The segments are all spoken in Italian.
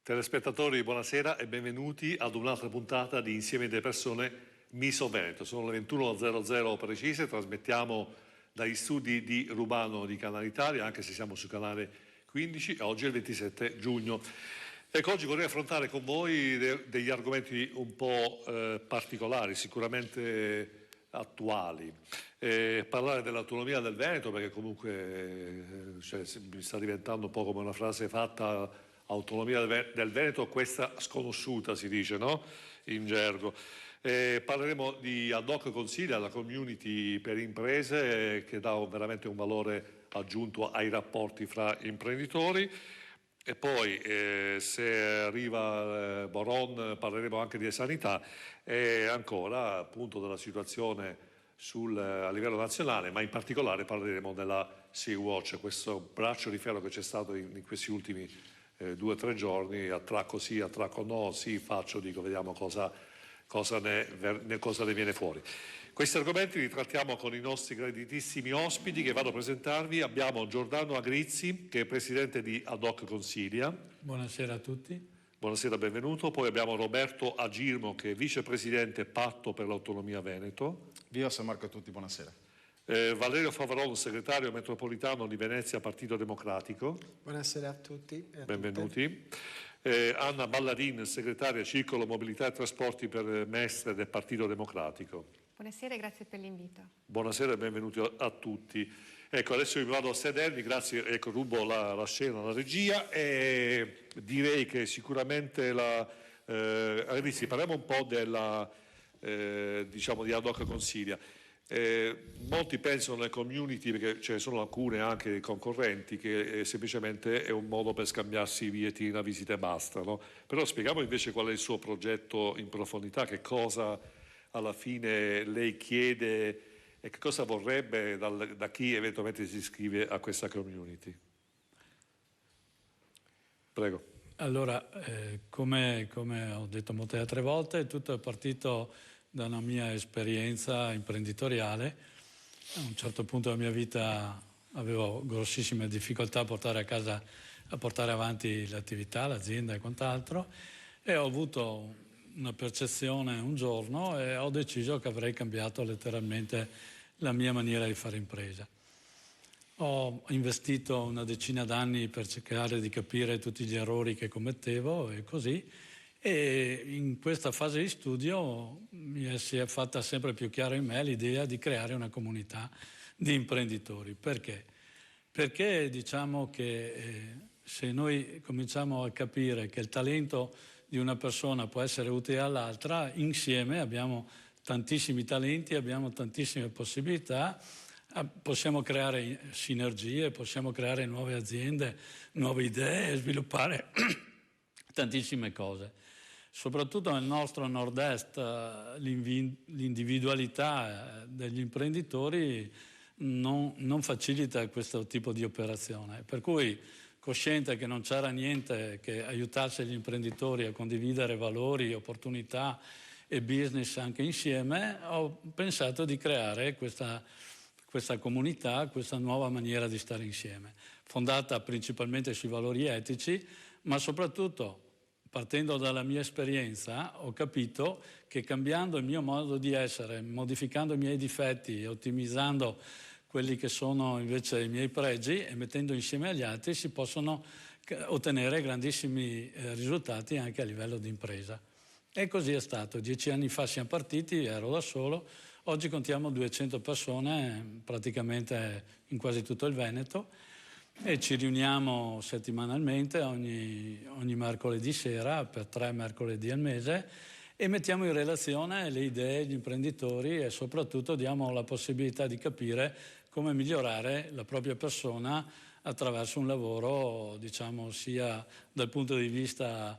Telespettatori, buonasera e benvenuti ad un'altra puntata di Insieme delle Persone Miso Veneto. Sono le 21:00 precise, trasmettiamo dagli studi di Rubano di Canale Italia, anche se siamo su canale 15, oggi è il 27 giugno. Ecco, oggi vorrei affrontare con voi degli argomenti un po' particolari, sicuramente attuali. Parlare dell'autonomia del Veneto, perché comunque mi sta diventando un po' come una frase fatta. Autonomia del Veneto, questa sconosciuta si dice, no? In gergo. Parleremo di ad hoc consiglia, la community per imprese che dà veramente un valore aggiunto ai rapporti fra imprenditori. E poi se arriva Boron parleremo anche di sanità e ancora appunto della situazione a livello nazionale, ma in particolare parleremo della Sea-Watch, questo braccio di ferro che c'è stato in questi ultimi 2 o 3 giorni, attracco sì, attracco no, sì, faccio, dico, vediamo cosa ne viene fuori. Questi argomenti li trattiamo con i nostri graditissimi ospiti che vado a presentarvi. Abbiamo Giordano Agrizzi, che è presidente di Ad Hoc Consiglia. Buonasera a tutti. Buonasera, benvenuto. Poi abbiamo Roberto Agirmo, che è vicepresidente Patto per l'Autonomia Veneto. Viva San Marco a tutti, buonasera. Valerio Favaron, segretario metropolitano di Venezia, Partito Democratico. Buonasera a tutti e a benvenuti. Anna Ballarin, segretaria Circolo Mobilità e Trasporti per Mestre del Partito Democratico. Buonasera e grazie per l'invito. Buonasera e benvenuti a tutti. Ecco, adesso vi vado a sedermi, grazie, ecco, rubo la scena alla regia e direi che sicuramente parliamo un po' diciamo di Ad Hoc Consiglia. Molti pensano alle community, perché ce ne sono alcune anche concorrenti, che semplicemente è un modo per scambiarsi i bigliettini da visita e basta, no? Però spieghiamo invece qual è il suo progetto in profondità, che cosa alla fine lei chiede e che cosa vorrebbe da chi eventualmente si iscrive a questa community. Prego. Allora, come ho detto molte altre volte, tutto è partito da una mia esperienza imprenditoriale. A un certo punto della mia vita avevo grossissime difficoltà a portare avanti l'attività, l'azienda e quant'altro, e ho avuto una percezione un giorno e ho deciso che avrei cambiato letteralmente la mia maniera di fare impresa. Ho investito una decina d'anni per cercare di capire tutti gli errori che commettevo e così. E in questa fase di studio si è fatta sempre più chiara in me l'idea di creare una comunità di imprenditori. Perché? Perché diciamo che se noi cominciamo a capire che il talento di una persona può essere utile all'altra, insieme abbiamo tantissimi talenti, abbiamo tantissime possibilità, possiamo creare sinergie, possiamo creare nuove aziende, nuove idee e sviluppare tantissime cose. Soprattutto nel nostro nord-est l'individualità degli imprenditori non facilita questo tipo di operazione, per cui cosciente che non c'era niente che aiutasse gli imprenditori a condividere valori, opportunità e business anche insieme, ho pensato di creare questa comunità, questa nuova maniera di stare insieme, fondata principalmente sui valori etici, ma soprattutto partendo dalla mia esperienza ho capito che cambiando il mio modo di essere, modificando i miei difetti, ottimizzando quelli che sono invece i miei pregi e mettendo insieme agli altri si possono ottenere grandissimi risultati anche a livello di impresa. E così è stato. 10 anni fa siamo partiti, ero da solo, oggi contiamo 200 persone praticamente in quasi tutto il Veneto e ci riuniamo settimanalmente ogni mercoledì sera per 3 mercoledì al mese e mettiamo in relazione le idee, gli imprenditori e soprattutto diamo la possibilità di capire come migliorare la propria persona attraverso un lavoro, diciamo, sia dal punto di vista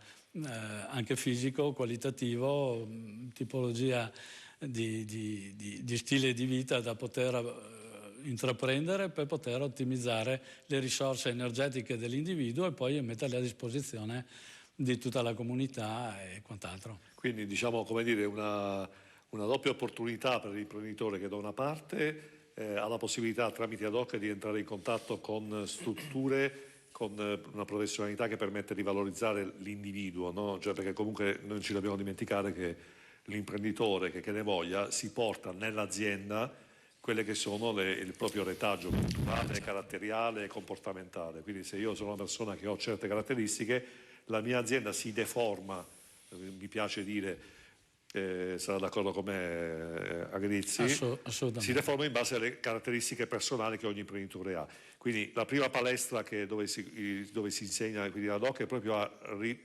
anche fisico, qualitativo, tipologia di stile di vita da poter intraprendere per poter ottimizzare le risorse energetiche dell'individuo e poi metterle a disposizione di tutta la comunità e quant'altro. Quindi diciamo, come dire, una doppia opportunità per l'imprenditore che da una parte ha la possibilità tramite Ad Hoc di entrare in contatto con strutture con una professionalità che permette di valorizzare l'individuo, no? Cioè, perché comunque non ci dobbiamo dimenticare che l'imprenditore che ne voglia si porta nell'azienda quelle che sono il proprio retaggio culturale, caratteriale e comportamentale. Quindi se io sono una persona che ho certe caratteristiche, la mia azienda si deforma, mi piace dire, sarà d'accordo con me Agrizzi, Assolutamente. si deforma in base alle caratteristiche personali che ogni imprenditore ha. Quindi la prima palestra dove si insegna quindi ad hoc è proprio a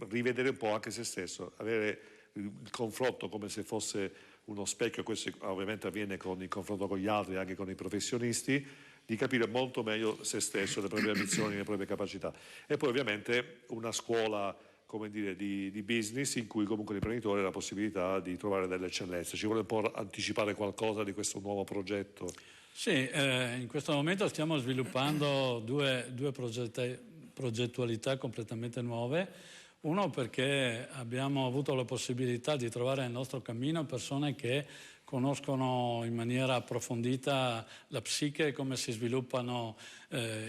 rivedere un po' anche se stesso, avere il confronto come se fosse uno specchio. Questo ovviamente avviene con il confronto con gli altri, anche con i professionisti, di capire molto meglio se stesso, le proprie ambizioni, le proprie capacità. E poi ovviamente una scuola, come dire, di business in cui comunque l'imprenditore ha la possibilità di trovare delle eccellenze. Ci vuole un po' anticipare qualcosa di questo nuovo progetto? Sì, in questo momento stiamo sviluppando due progettualità completamente nuove. Uno perché abbiamo avuto la possibilità di trovare nel nostro cammino persone che conoscono in maniera approfondita la psiche e come si sviluppano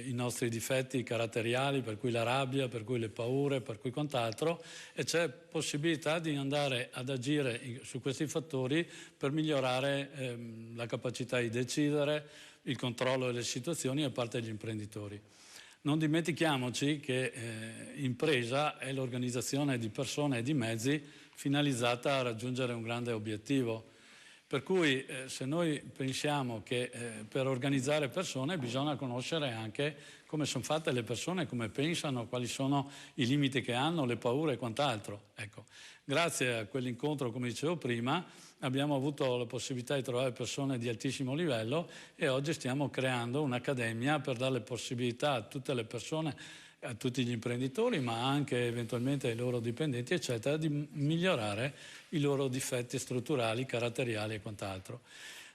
i nostri difetti caratteriali, per cui la rabbia, per cui le paure, per cui quant'altro, e c'è possibilità di andare ad agire su questi fattori per migliorare la capacità di decidere, il controllo delle situazioni da parte degli imprenditori. Non dimentichiamoci che impresa è l'organizzazione di persone e di mezzi finalizzata a raggiungere un grande obiettivo. Per cui se noi pensiamo che per organizzare persone bisogna conoscere anche come sono fatte le persone, come pensano, quali sono i limiti che hanno, le paure e quant'altro. Ecco, grazie a quell'incontro, come dicevo prima, abbiamo avuto la possibilità di trovare persone di altissimo livello e oggi stiamo creando un'accademia per dare le possibilità a tutte le persone, a tutti gli imprenditori, ma anche eventualmente ai loro dipendenti, eccetera, di migliorare i loro difetti strutturali, caratteriali e quant'altro.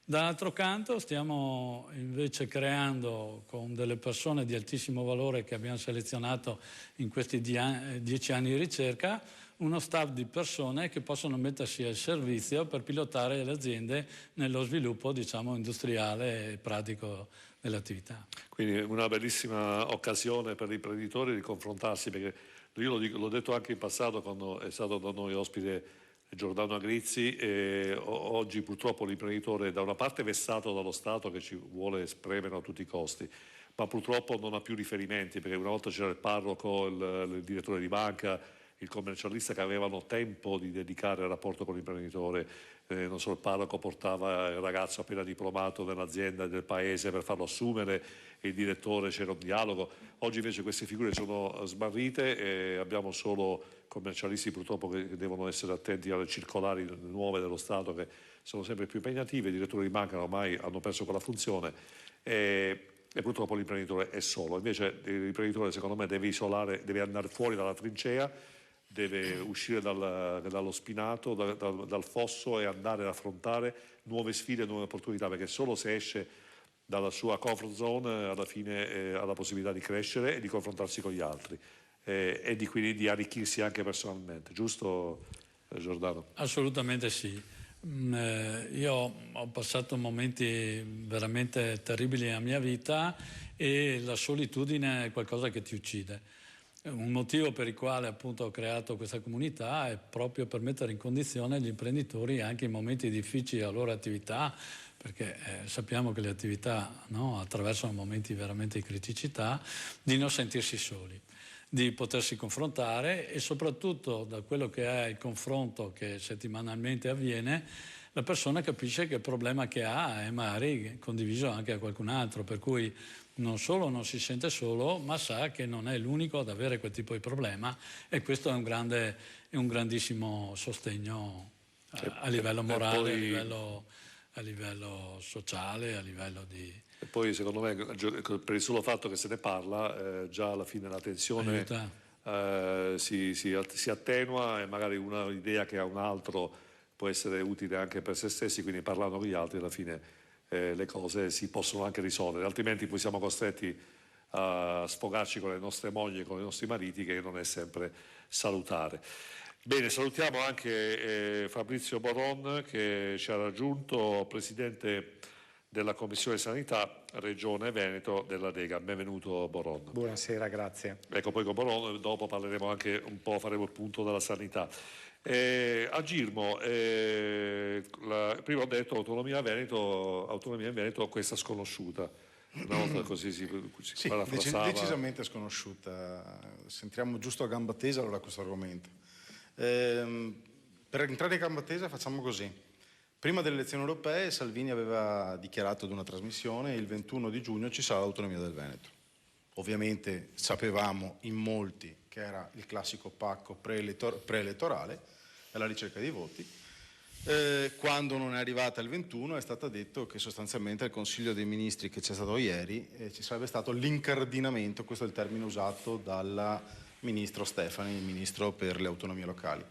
Dall'altro canto stiamo invece creando con delle persone di altissimo valore che abbiamo selezionato in questi 10 anni di ricerca uno staff di persone che possono mettersi al servizio per pilotare le aziende nello sviluppo, diciamo, industriale e pratico dell'attività. Quindi una bellissima occasione per gli imprenditori di confrontarsi, perché io l'ho detto anche in passato quando è stato da noi ospite Giordano Agrizzi, e oggi purtroppo l'imprenditore da una parte è vessato dallo Stato che ci vuole spremere a tutti i costi, ma purtroppo non ha più riferimenti, perché una volta c'era il parroco, il direttore di banca, il commercialista che avevano tempo di dedicare al rapporto con l'imprenditore. Non so, il parroco portava il ragazzo appena diplomato nell'azienda del paese per farlo assumere, il direttore, c'era un dialogo. Oggi invece queste figure sono smarrite e abbiamo solo commercialisti purtroppo che devono essere attenti alle circolari nuove dello Stato che sono sempre più impegnative. I direttori di banca ormai hanno perso quella funzione e purtroppo l'imprenditore è solo. Invece l'imprenditore secondo me deve isolare, deve andare fuori dalla trincea, deve uscire dallo spinato, dal fosso e andare ad affrontare nuove sfide, nuove opportunità, perché solo se esce dalla sua comfort zone alla fine ha la possibilità di crescere e di confrontarsi con gli altri e quindi di arricchirsi anche personalmente, giusto Giordano? Assolutamente sì. Io ho passato momenti veramente terribili nella mia vita e la solitudine è qualcosa che ti uccide. Un motivo per il quale appunto ho creato questa comunità è proprio per mettere in condizione gli imprenditori anche in momenti difficili della loro attività, perché sappiamo che le attività, no, attraversano momenti veramente di criticità, di non sentirsi soli, di potersi confrontare e soprattutto da quello che è il confronto che settimanalmente avviene, la persona capisce che il problema che ha è magari condiviso anche a qualcun altro, per cui non solo non si sente solo, ma sa che non è l'unico ad avere quel tipo di problema e questo è un grandissimo sostegno a livello morale, a livello sociale, a livello di... E poi secondo me per il solo fatto che se ne parla già alla fine la tensione si attenua e magari un'idea che ha un altro può essere utile anche per se stessi, quindi parlando con gli altri alla fine le cose si possono anche risolvere, altrimenti poi siamo costretti a sfogarci con le nostre mogli e con i nostri mariti, che non è sempre salutare. Bene, salutiamo anche Fabrizio Boron che ci ha raggiunto, presidente della Commissione Sanità Regione Veneto della Lega. Benvenuto Boron. Buonasera, grazie. Ecco, poi con Boron dopo parleremo anche un po', faremo il punto della sanità. A Girmo, prima ho detto autonomia in Veneto, questa sconosciuta. Una volta così si parafrasava. Decisamente sconosciuta. Sentiamo giusto a gamba tesa allora questo argomento. Per entrare a gamba tesa facciamo così. Prima delle elezioni europee Salvini aveva dichiarato ad una trasmissione il 21 di giugno ci sarà l'autonomia del Veneto. Ovviamente sapevamo in molti che era il classico pacco preelettorale alla ricerca dei voti. Quando non è arrivata il 21 è stato detto che sostanzialmente al Consiglio dei Ministri che c'è stato ieri ci sarebbe stato l'incardinamento, questo è il termine usato dal ministro Stefani, il ministro per le autonomie locali.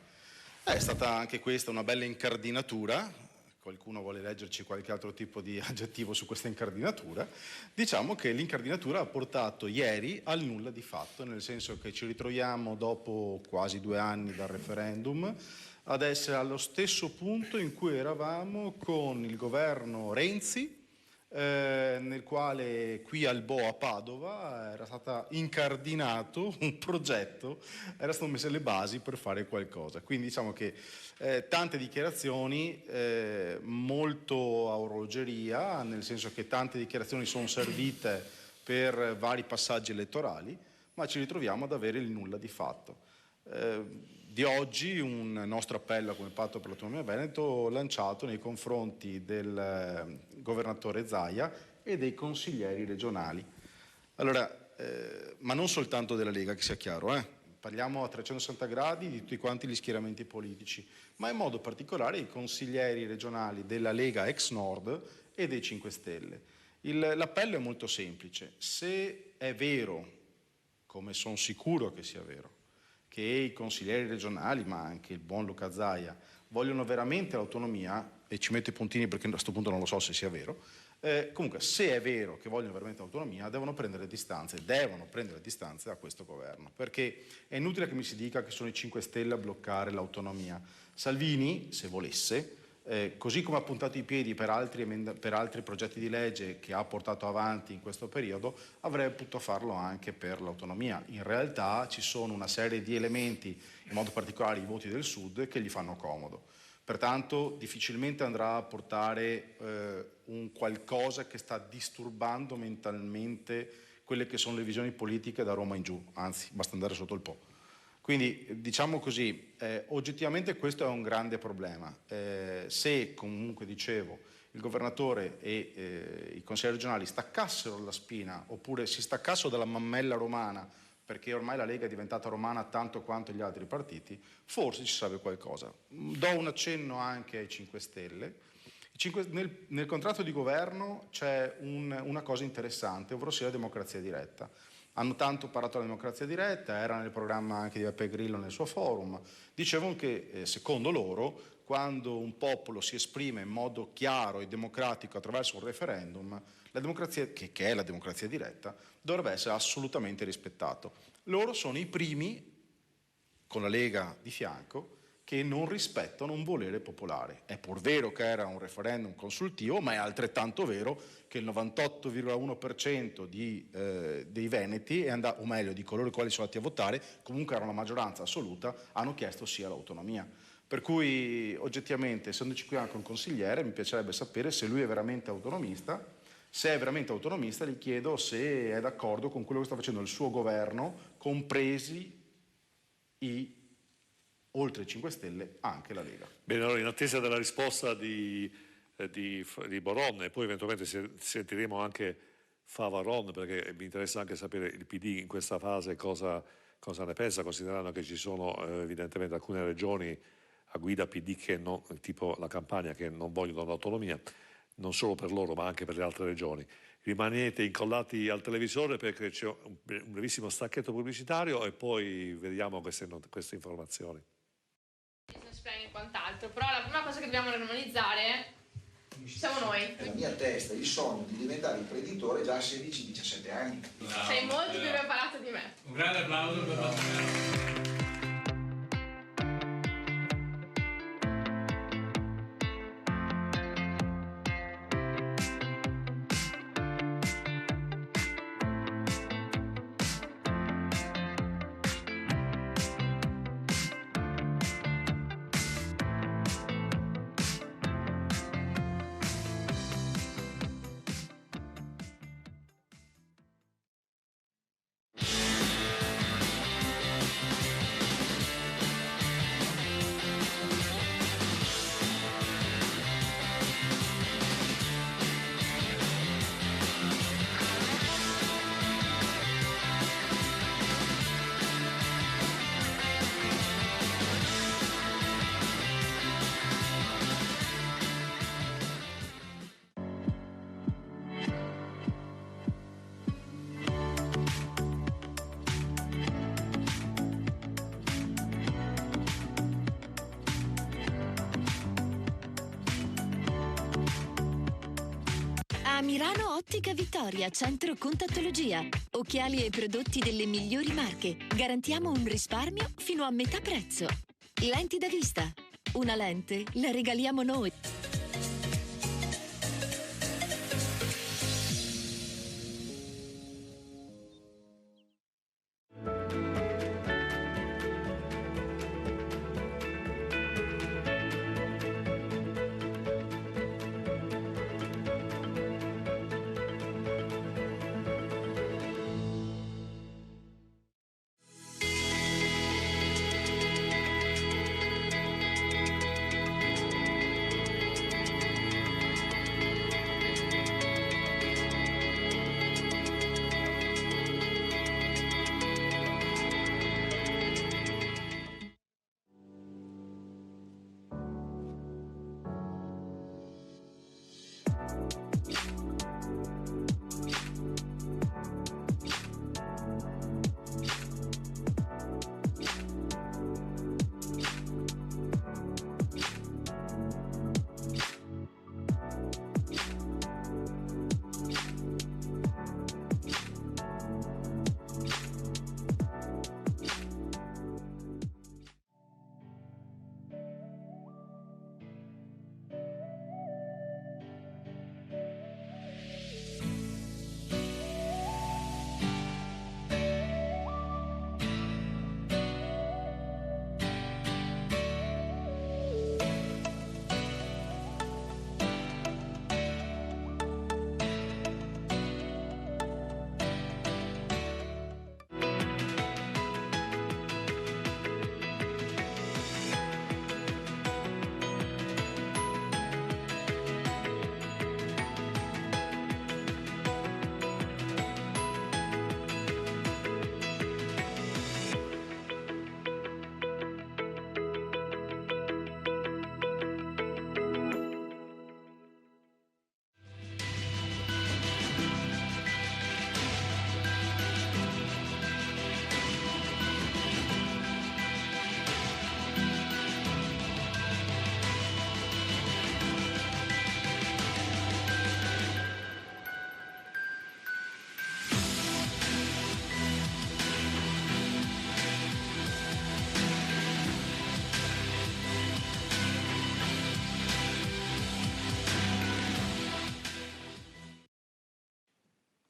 È stata anche questa una bella incardinatura. Qualcuno vuole leggerci qualche altro tipo di aggettivo su questa incardinatura, diciamo che l'incardinatura ha portato ieri al nulla di fatto, nel senso che ci ritroviamo dopo quasi 2 anni dal referendum ad essere allo stesso punto in cui eravamo con il governo Renzi, nel quale qui al Bo a Padova era stato incardinato un progetto, erano state messe le basi per fare qualcosa. Quindi diciamo che tante dichiarazioni, molto a orologeria, nel senso che tante dichiarazioni sono servite per vari passaggi elettorali, ma ci ritroviamo ad avere il nulla di fatto. Di oggi un nostro appello come Patto per l'Autonomia Veneto lanciato nei confronti del governatore Zaia e dei consiglieri regionali. Allora, ma non soltanto della Lega, che sia chiaro, parliamo a 360 gradi di tutti quanti gli schieramenti politici, ma in modo particolare i consiglieri regionali della Lega ex Nord e dei 5 Stelle. L'appello è molto semplice: se è vero, come sono sicuro che sia vero, che i consiglieri regionali, ma anche il buon Luca Zaia, vogliono veramente l'autonomia, e ci metto i puntini perché a questo punto non lo so se sia vero, comunque se è vero che vogliono veramente l'autonomia devono prendere distanze da questo governo, perché è inutile che mi si dica che sono i 5 Stelle a bloccare l'autonomia. Salvini, se volesse, così come ha puntato i piedi per altri progetti di legge che ha portato avanti in questo periodo, avrebbe potuto farlo anche per l'autonomia. In realtà ci sono una serie di elementi, in modo particolare i voti del Sud, che gli fanno comodo. Pertanto difficilmente andrà a portare un qualcosa che sta disturbando mentalmente quelle che sono le visioni politiche da Roma in giù, anzi basta andare sotto il Po. Quindi diciamo così, oggettivamente questo è un grande problema. Se comunque dicevo il governatore e i consiglieri regionali staccassero la spina oppure si staccassero dalla mammella romana, perché ormai la Lega è diventata romana tanto quanto gli altri partiti, forse ci sarebbe qualcosa. Do un accenno anche ai 5 Stelle. Nel contratto di governo c'è una cosa interessante, ovvero sia la democrazia diretta. Hanno tanto parlato della democrazia diretta, era nel programma anche di Beppe Grillo nel suo forum. Dicevano che, secondo loro, quando un popolo si esprime in modo chiaro e democratico attraverso un referendum, la democrazia, che è la democrazia diretta, dovrebbe essere assolutamente rispettato. Loro sono i primi, con la Lega di fianco, che non rispettano un volere popolare. È pur vero che era un referendum consultivo, ma è altrettanto vero che il 98,1% dei veneti, o meglio di coloro i quali sono andati a votare, comunque era una maggioranza assoluta, hanno chiesto sì all'autonomia. Per cui oggettivamente, essendoci qui anche un consigliere, mi piacerebbe sapere se lui è veramente autonomista. Se è veramente autonomista, gli chiedo se è d'accordo con quello che sta facendo il suo governo, compresi oltre i 5 Stelle anche la Lega. Bene, allora in attesa della risposta di Boron e poi eventualmente sentiremo anche Favaron, perché mi interessa anche sapere il PD in questa fase cosa ne pensa, considerando che ci sono evidentemente alcune regioni a guida PD tipo la Campania, che non vogliono l'autonomia, non solo per loro ma anche per le altre regioni. Rimanete incollati al televisore perché c'è un brevissimo stacchetto pubblicitario e poi vediamo queste informazioni. E quant'altro, però la prima cosa che dobbiamo normalizzare siamo noi. Nella mia testa il sogno di diventare imprenditore già a 16-17 anni. Sei molto più preparato di me. Un grande applauso per Massimiliano. A Milano Ottica Vittoria, centro contattologia. Occhiali e prodotti delle migliori marche. Garantiamo un risparmio fino a metà prezzo. Lenti da vista. Una lente la regaliamo noi.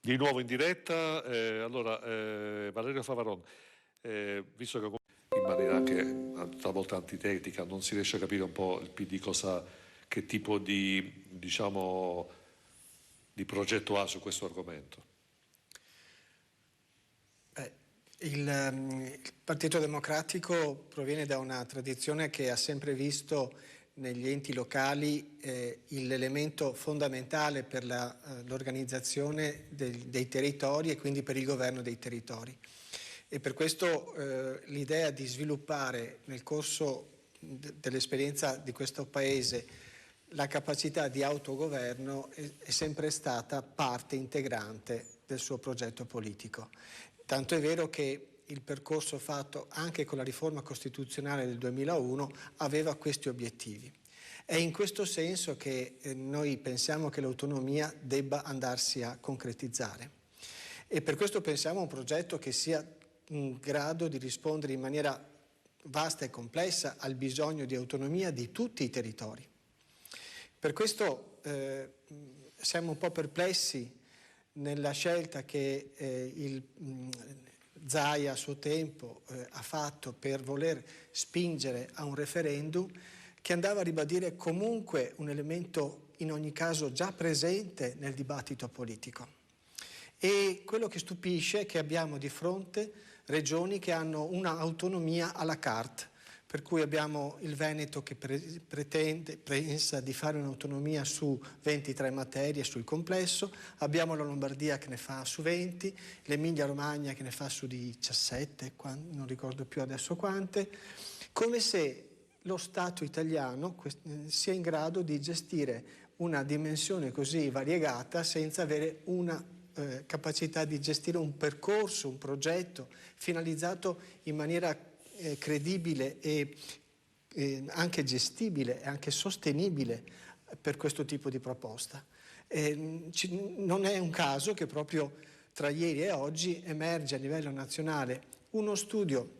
Di nuovo in diretta, Valerio Favaron, visto che in maniera anche talvolta antitetica non si riesce a capire un po' il PD che tipo di, diciamo, di progetto ha su questo argomento. Il Partito Democratico proviene da una tradizione che ha sempre visto negli enti locali l'elemento fondamentale per l'organizzazione dei territori e quindi per il governo dei territori. E per questo l'idea di sviluppare nel corso dell'esperienza di questo Paese la capacità di autogoverno è sempre stata parte integrante del suo progetto politico. Tanto è vero che il percorso fatto anche con la riforma costituzionale del 2001 aveva questi obiettivi. È in questo senso che noi pensiamo che l'autonomia debba andarsi a concretizzare. E per questo pensiamo a un progetto che sia in grado di rispondere in maniera vasta e complessa al bisogno di autonomia di tutti i territori. Per questo siamo un po' perplessi nella scelta che il Zaia a suo tempo ha fatto per voler spingere a un referendum che andava a ribadire comunque un elemento in ogni caso già presente nel dibattito politico. E quello che stupisce è che abbiamo di fronte regioni che hanno un'autonomia à la carte, per cui abbiamo il Veneto che pensa di fare un'autonomia su 23 materie sul complesso, abbiamo la Lombardia che ne fa su 20, l'Emilia Romagna che ne fa su 17, non ricordo più adesso quante, come se lo Stato italiano sia in grado di gestire una dimensione così variegata senza avere una capacità di gestire un percorso, un progetto finalizzato in maniera credibile e anche gestibile e anche sostenibile per questo tipo di proposta. Non è un caso che proprio tra ieri e oggi emerge a livello nazionale uno studio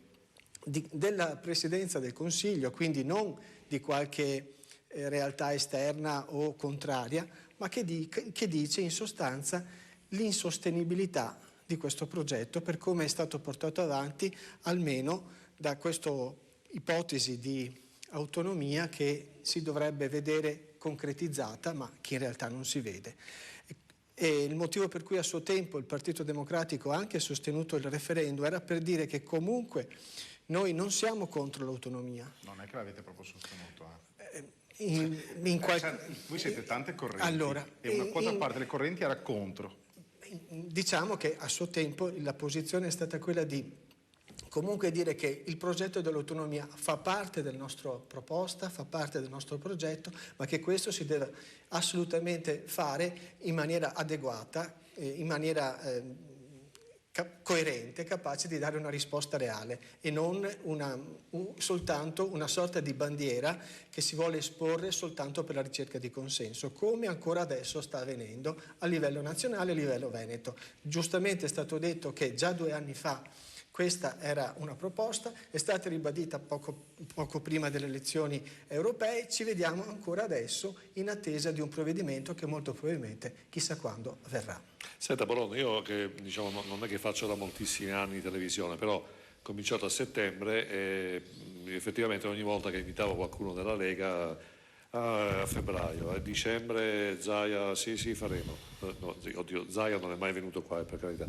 della Presidenza del Consiglio, quindi non di qualche realtà esterna o contraria, ma che dice in sostanza l'insostenibilità di questo progetto per come è stato portato avanti, almeno da questa ipotesi di autonomia che si dovrebbe vedere concretizzata, ma che in realtà non si vede. E il motivo per cui a suo tempo il Partito Democratico ha anche sostenuto il referendum era per dire che comunque noi non siamo contro l'autonomia. Non è che l'avete proprio sostenuto. Voi siete tante correnti e una quota parte delle correnti era contro. Diciamo che a suo tempo la posizione è stata quella di comunque dire che il progetto dell'autonomia fa parte della nostra proposta, fa parte del nostro progetto, ma che questo si deve assolutamente fare in maniera adeguata, in maniera coerente, capace di dare una risposta reale e non soltanto una sorta di bandiera che si vuole esporre soltanto per la ricerca di consenso, come ancora adesso sta avvenendo a livello nazionale e a livello veneto. Giustamente è stato detto che già 2 anni fa questa era una proposta, è stata ribadita poco prima delle elezioni europee, ci vediamo ancora adesso in attesa di un provvedimento che molto probabilmente chissà quando verrà. Senta Boron, io che non è che faccio da moltissimi anni in televisione, però ho cominciato a settembre e effettivamente ogni volta che invitavo qualcuno della Lega a febbraio, a dicembre Zaia sì faremo, oddio Zaia non è mai venuto qua per carità.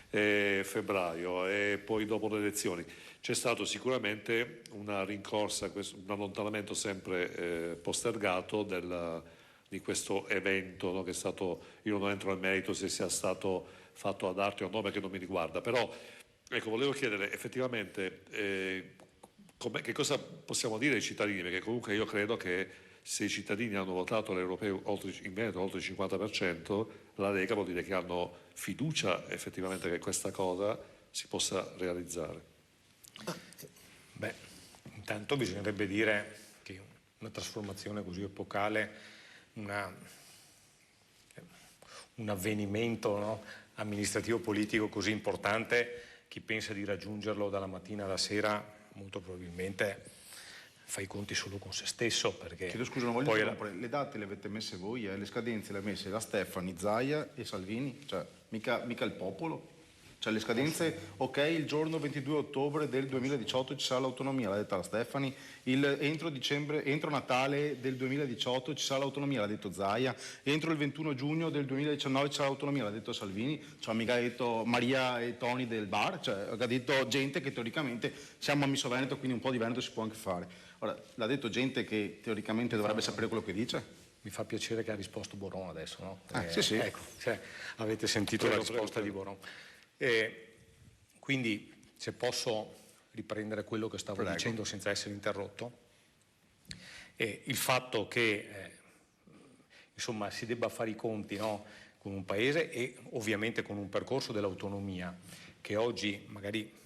Febbraio e poi dopo le elezioni c'è stato sicuramente una rincorsa, un allontanamento sempre postergato di questo evento, no? Che è stato, io non entro nel merito se sia stato fatto ad arte o no perché non mi riguarda, però ecco, volevo chiedere effettivamente che cosa possiamo dire ai cittadini, perché comunque io credo che se i cittadini hanno votato l'europeo in Veneto oltre il 50%, la Lega vuol dire che hanno fiducia effettivamente che questa cosa si possa realizzare. Beh, intanto bisognerebbe dire che una trasformazione così epocale, un avvenimento, no, amministrativo politico così importante, chi pensa di raggiungerlo dalla mattina alla sera molto probabilmente fa i conti solo con se stesso, perché chiedo scusa, non voglio interrompere, le date le avete messe voi, le scadenze le ha messe la Stefani, Zaia e Salvini, cioè mica il popolo, cioè le scadenze, ok, il giorno 22 ottobre del 2018 ci sarà l'autonomia, l'ha detta la Stefani, entro Natale del 2018 ci sarà l'autonomia, l'ha detto Zaia, entro il 21 giugno del 2019 ci sarà l'autonomia, l'ha detto Salvini, cioè mica ha detto Maria e Toni del bar, cioè ha detto gente che teoricamente siamo a Misso Veneto, quindi un po' di Veneto si può anche fare. Ora, l'ha detto gente che teoricamente dovrebbe sapere quello che dice? Mi fa piacere che ha risposto Boron adesso, no? Sì. Ecco, cioè, avete sentito la risposta di Boron. Quindi, se posso riprendere quello che stavo dicendo senza essere interrotto, il fatto che insomma, si debba fare i conti, no, con un paese e ovviamente con un percorso dell'autonomia che oggi magari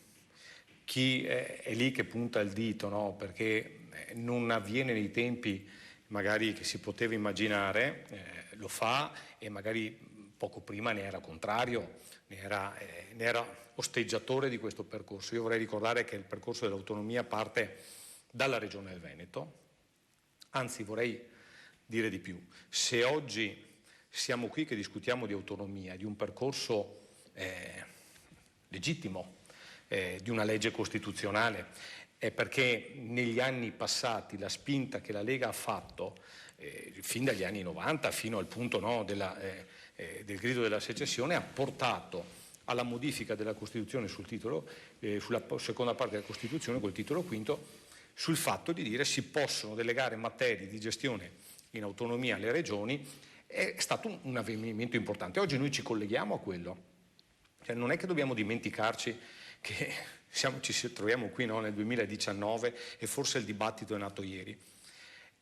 chi è lì che punta il dito, no, perché non avviene nei tempi magari che si poteva immaginare, lo fa e magari poco prima ne era contrario, ne era osteggiatore di questo percorso. Io vorrei ricordare che il percorso dell'autonomia parte dalla Regione del Veneto, anzi vorrei dire di più. Se oggi siamo qui che discutiamo di autonomia, di un percorso legittimo, di una legge costituzionale, è perché negli anni passati la spinta che la Lega ha fatto, fin dagli anni 90 fino al punto, no, del grido della secessione, ha portato alla modifica della Costituzione sul titolo, sulla seconda parte della Costituzione, col titolo quinto, sul fatto di dire si possono delegare materie di gestione in autonomia alle regioni. È stato un avvenimento importante. Oggi noi ci colleghiamo a quello. Cioè, non è che dobbiamo dimenticarci che ci troviamo qui, no, nel 2019 e forse il dibattito è nato ieri.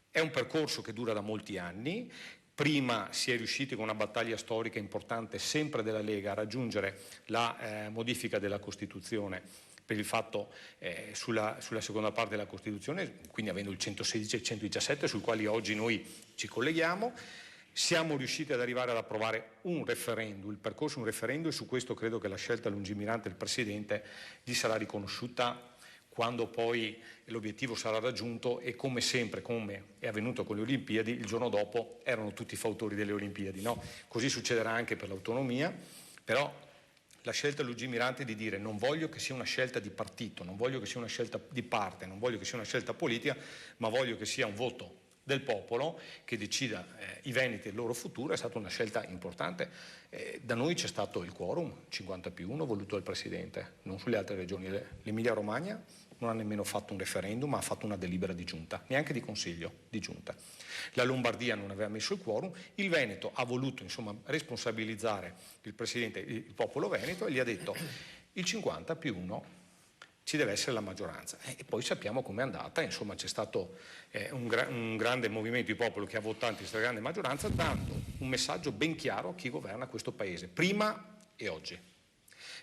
È un percorso che dura da molti anni. Prima si è riusciti con una battaglia storica importante sempre della Lega a raggiungere la modifica della Costituzione per il fatto sulla seconda parte della Costituzione, quindi avendo il 116 e il 117 sul quali oggi noi ci colleghiamo. Siamo riusciti ad arrivare ad approvare un referendum, il percorso un referendum, e su questo credo che la scelta lungimirante del Presidente gli sarà riconosciuta quando poi l'obiettivo sarà raggiunto, e come sempre, come è avvenuto con le Olimpiadi, il giorno dopo erano tutti fautori delle Olimpiadi, no? Così succederà anche per l'autonomia, però la scelta lungimirante di dire non voglio che sia una scelta di partito, non voglio che sia una scelta di parte, non voglio che sia una scelta politica, ma voglio che sia un voto del popolo che decida i veneti e il loro futuro, è stata una scelta importante. Da noi c'è stato il quorum 50+1 voluto dal Presidente, non sulle altre regioni. L'Emilia Romagna non ha nemmeno fatto un referendum, ma ha fatto una delibera di giunta, neanche di consiglio, di giunta. La Lombardia non aveva messo il quorum, il Veneto ha voluto responsabilizzare il Presidente, il popolo veneto, e gli ha detto il 50+1 ci deve essere la maggioranza. E poi sappiamo com'è andata, c'è stato un grande movimento di popolo che ha votato in stragrande maggioranza, dando un messaggio ben chiaro a chi governa questo Paese, prima e oggi,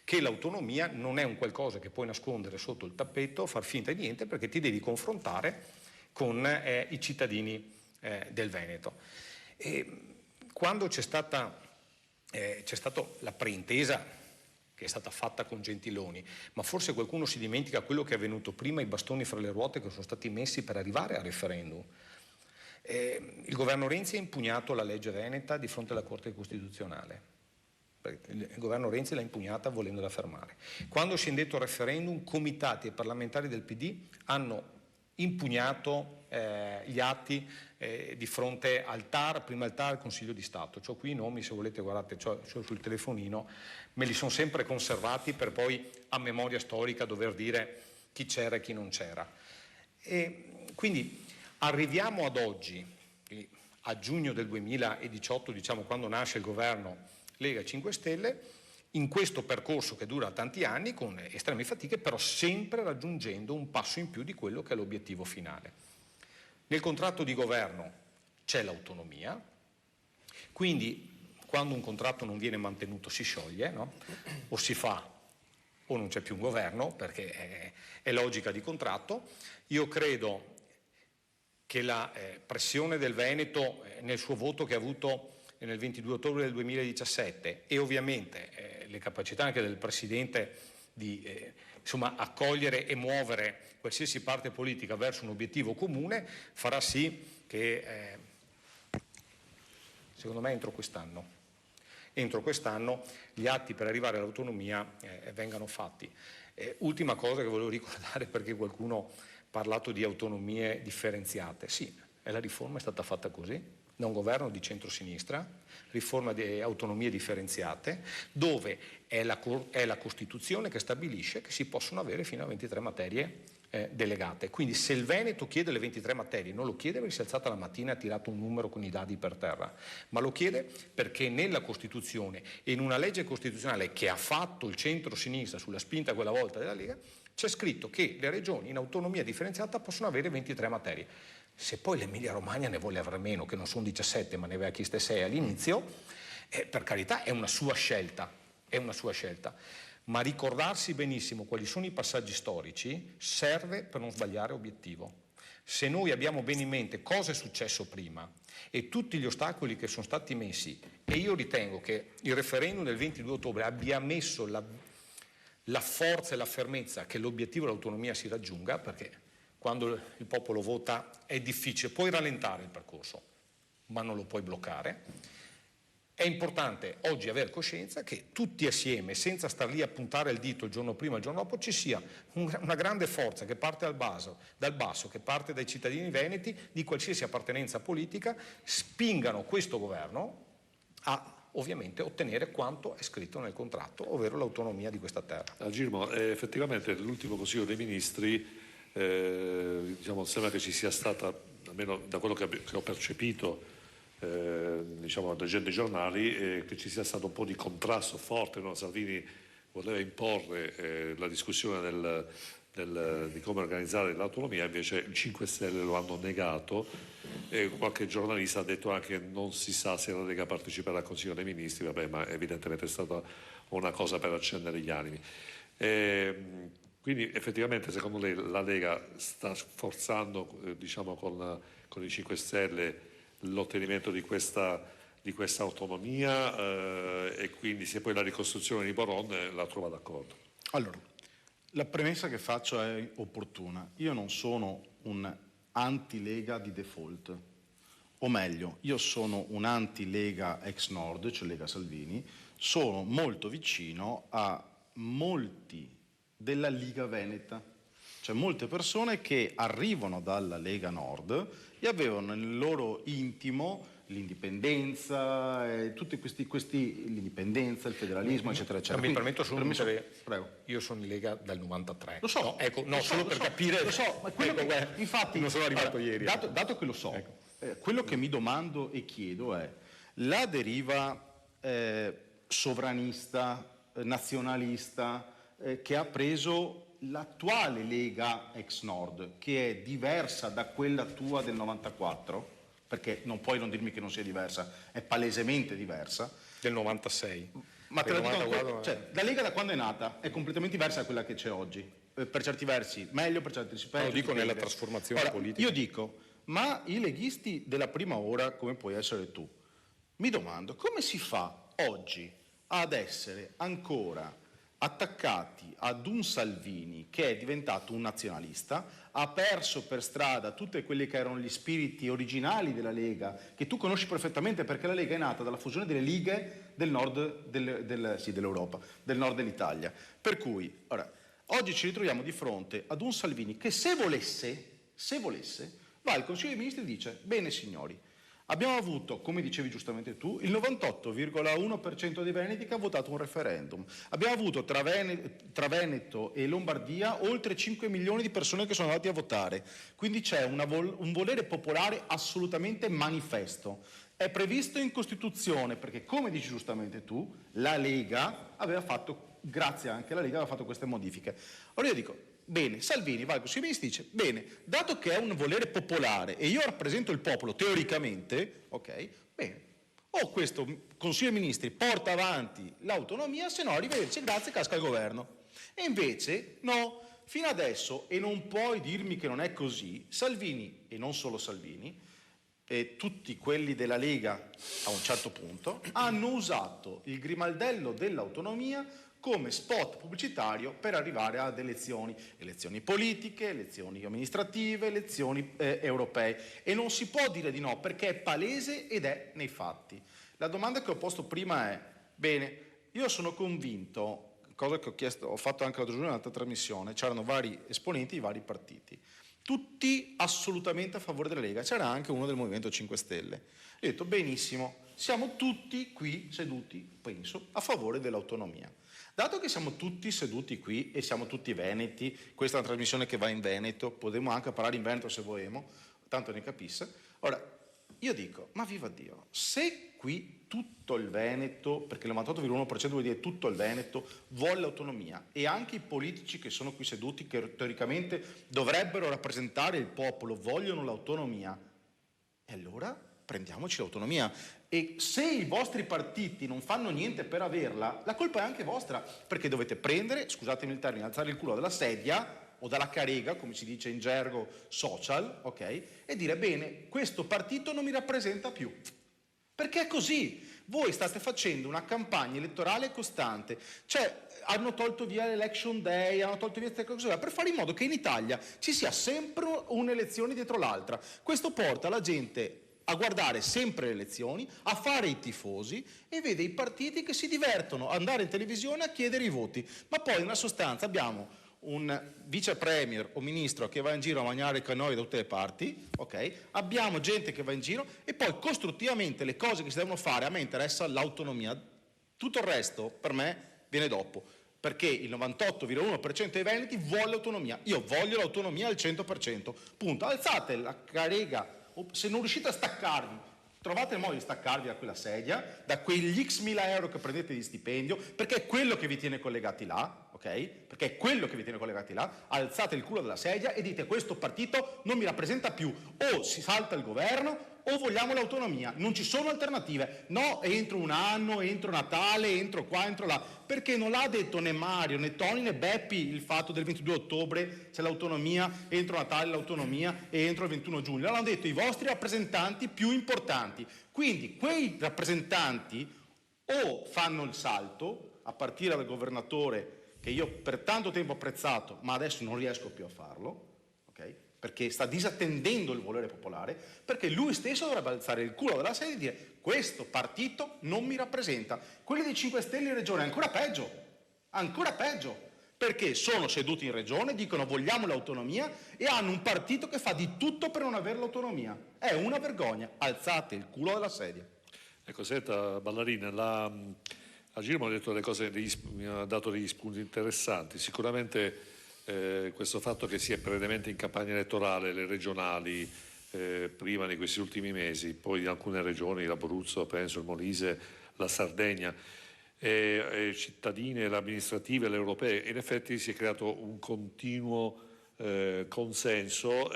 che l'autonomia non è un qualcosa che puoi nascondere sotto il tappeto, far finta di niente, perché ti devi confrontare con i cittadini del Veneto. E quando c'è stata la preintesa che è stata fatta con Gentiloni, ma forse qualcuno si dimentica quello che è avvenuto prima, i bastoni fra le ruote che sono stati messi per arrivare al referendum. Il governo Renzi ha impugnato la legge veneta di fronte alla Corte Costituzionale. Il governo Renzi l'ha impugnata volendola fermare. Quando si è indetto il referendum, comitati e parlamentari del PD hanno impugnato gli atti di fronte al TAR, prima il TAR, il Consiglio di Stato. C'ho qui i nomi, se volete guardate, c'ho sul telefonino, me li sono sempre conservati per poi a memoria storica dover dire chi c'era e chi non c'era. E quindi arriviamo ad oggi, a giugno del 2018, quando nasce il governo Lega 5 Stelle, in questo percorso che dura tanti anni, con estreme fatiche, però sempre raggiungendo un passo in più di quello che è l'obiettivo finale. Nel contratto di governo c'è l'autonomia, quindi quando un contratto non viene mantenuto si scioglie, no? O si fa o non c'è più un governo, perché è logica di contratto. Io credo che la pressione del Veneto nel suo voto che ha avuto nel 22 ottobre del 2017 e ovviamente le capacità anche del Presidente di accogliere e muovere qualsiasi parte politica verso un obiettivo comune farà sì che secondo me entro quest'anno gli atti per arrivare all'autonomia vengano fatti. Ultima cosa che volevo ricordare, perché qualcuno ha parlato di autonomie differenziate. Sì, la riforma è stata fatta così, da un governo di centrosinistra, riforma di autonomie differenziate, dove è la Costituzione che stabilisce che si possono avere fino a 23 materie delegate. Quindi se il Veneto chiede le 23 materie, non lo chiede perché si è alzata la mattina e ha tirato un numero con i dadi per terra, ma lo chiede perché nella Costituzione e in una legge costituzionale che ha fatto il centro-sinistra sulla spinta quella volta della Lega, c'è scritto che le regioni in autonomia differenziata possono avere 23 materie. Se poi l'Emilia Romagna ne vuole avere meno, che non sono 17 ma ne aveva chieste 6 all'inizio, per carità è una sua scelta, ma ricordarsi benissimo quali sono i passaggi storici serve per non sbagliare obiettivo. Se noi abbiamo bene in mente cosa è successo prima e tutti gli ostacoli che sono stati messi, e io ritengo che il referendum del 22 ottobre abbia messo la forza e la fermezza che l'obiettivo dell'autonomia si raggiunga, perché quando il popolo vota è difficile, puoi rallentare il percorso, ma non lo puoi bloccare. È importante oggi avere coscienza che tutti assieme, senza star lì a puntare il dito il giorno prima e il giorno dopo, ci sia una grande forza che parte dal basso, che parte dai cittadini veneti di qualsiasi appartenenza politica, spingano questo governo a ovviamente ottenere quanto è scritto nel contratto, ovvero l'autonomia di questa terra. Girmo, effettivamente l'ultimo Consiglio dei Ministri sembra che ci sia stata, almeno da quello che ho percepito leggendo i giornali, che ci sia stato un po' di contrasto forte, no? Salvini voleva imporre la discussione di come organizzare l'autonomia, invece i 5 Stelle lo hanno negato e qualche giornalista ha detto anche che non si sa se la Lega parteciperà al Consiglio dei Ministri, ma evidentemente è stata una cosa per accendere gli animi. Quindi effettivamente secondo lei la Lega sta sforzando con i 5 Stelle l'ottenimento di questa di questa autonomia e quindi se poi la ricostruzione di Boron la trova d'accordo. Allora, la premessa che faccio è opportuna. Io non sono un anti-Lega di default, o meglio, io sono un anti-Lega ex Nord, cioè Lega Salvini, sono molto vicino a molti della Liga Veneta, cioè molte persone che arrivano dalla Lega Nord e avevano nel loro intimo l'indipendenza, tutti questi l'indipendenza, il federalismo, eccetera, eccetera. Mi permetto solo di dire, prego. Io sono in Lega dal 93. Lo so. No, ecco, no, solo per capire. Lo so, ma quello infatti non sono arrivato ieri. Dato che lo so, quello che mi domando e chiedo è la deriva sovranista, nazionalista, che ha preso l'attuale Lega ex Nord, che è diversa da quella tua del 94, perché non puoi non dirmi che non sia diversa, è palesemente diversa. Del 96. Ma te la dico, cioè, la Lega da quando è nata è completamente diversa da quella che c'è oggi, per certi versi meglio, per certi versi peggio. Lo dico nella trasformazione politica. Io dico, ma i leghisti della prima ora, come puoi essere tu, mi domando come si fa oggi ad essere ancora attaccati ad un Salvini che è diventato un nazionalista, ha perso per strada tutti quelli che erano gli spiriti originali della Lega, che tu conosci perfettamente perché la Lega è nata dalla fusione delle lighe del nord dell'Europa, del nord dell'Italia. Per cui, ora, oggi ci ritroviamo di fronte ad un Salvini che se volesse, va al Consiglio dei Ministri e dice: bene signori, abbiamo avuto, come dicevi giustamente tu, il 98,1% dei veneti che ha votato un referendum. Abbiamo avuto tra Veneto e Lombardia oltre 5 milioni di persone che sono andate a votare. Quindi c'è un volere popolare assolutamente manifesto. È previsto in Costituzione perché, come dici giustamente tu, la Lega aveva fatto, grazie anche alla Lega, aveva fatto queste modifiche. Allora io dico: bene, Salvini va al Consiglio dei Ministri e dice: bene, dato che è un volere popolare e io rappresento il popolo teoricamente, ok, bene, o questo Consiglio dei Ministri porta avanti l'autonomia, se no arrivederci, grazie, casca il governo. E invece no, fino adesso, e non puoi dirmi che non è così, Salvini, e non solo Salvini, e tutti quelli della Lega a un certo punto, hanno usato il grimaldello dell'autonomia come spot pubblicitario per arrivare ad elezioni politiche, elezioni amministrative, elezioni europee. E non si può dire di no, perché è palese ed è nei fatti. La domanda che ho posto prima è: bene, io sono convinto, cosa che ho fatto anche l'altro giorno in un'altra trasmissione, c'erano vari esponenti di vari partiti, tutti assolutamente a favore della Lega, c'era anche uno del Movimento 5 Stelle. Io ho detto: benissimo, siamo tutti qui seduti, penso, a favore dell'autonomia. Dato che siamo tutti seduti qui e siamo tutti veneti, questa è una trasmissione che va in Veneto, potremmo anche parlare in Veneto se vogliamo, tanto ne capisse. Ora, io dico, ma viva Dio, se qui tutto il Veneto, perché il 98,1% vuol dire tutto il Veneto, vuole l'autonomia, e anche i politici che sono qui seduti, che teoricamente dovrebbero rappresentare il popolo, vogliono l'autonomia, e allora prendiamoci l'autonomia. E se i vostri partiti non fanno niente per averla, la colpa è anche vostra, perché dovete prendere, scusatemi il termine, alzare il culo dalla sedia o dalla carega, come si dice in gergo social, ok? E dire: bene, questo partito non mi rappresenta più. Perché è così. Voi state facendo una campagna elettorale costante, cioè hanno tolto via l'election day, hanno tolto via queste cose per fare in modo che in Italia ci sia sempre un'elezione dietro l'altra. Questo porta la gente a guardare sempre le elezioni, a fare i tifosi, e vede i partiti che si divertono ad andare in televisione a chiedere i voti. Ma poi, in sostanza, abbiamo un vice premier o ministro che va in giro a mangiare canoi da tutte le parti, ok? Abbiamo gente che va in giro, e poi costruttivamente le cose che si devono fare, a me interessa l'autonomia. Tutto il resto, per me, viene dopo. Perché il 98,1% dei veneti vuole l'autonomia. Io voglio l'autonomia al 100%. Punto. Alzate la carega. Se non riuscite a staccarvi, trovate il modo di staccarvi da quella sedia, da quegli x mila euro che prendete di stipendio, perché è quello che vi tiene collegati là, ok? Perché è quello che vi tiene collegati là. Alzate il culo dalla sedia e dite: questo partito non mi rappresenta più. O si salta il governo o vogliamo l'autonomia, non ci sono alternative, no entro un anno, entro Natale, entro qua, entro là, perché non l'ha detto né Mario, né Toni, né Beppi il fatto del 22 ottobre c'è l'autonomia, entro Natale l'autonomia e entro il 21 giugno, l'hanno detto i vostri rappresentanti più importanti, quindi quei rappresentanti o fanno il salto, a partire dal governatore che io per tanto tempo ho apprezzato, ma adesso non riesco più a farlo, ok? Perché sta disattendendo il volere popolare, perché lui stesso dovrebbe alzare il culo dalla sedia e dire questo partito non mi rappresenta. Quelli dei 5 Stelle in regione ancora peggio, perché sono seduti in regione, dicono vogliamo l'autonomia e hanno un partito che fa di tutto per non avere l'autonomia. È una vergogna, alzate il culo dalla sedia. Ecco, senta Ballarina, a Girmo mi ha dato degli spunti interessanti, sicuramente questo fatto che si è previamente in campagna elettorale, le regionali, prima di questi ultimi mesi, poi in alcune regioni, l'Abruzzo, penso, il Molise, la Sardegna, cittadine, le amministrative, le europee, in effetti si è creato un continuo consenso,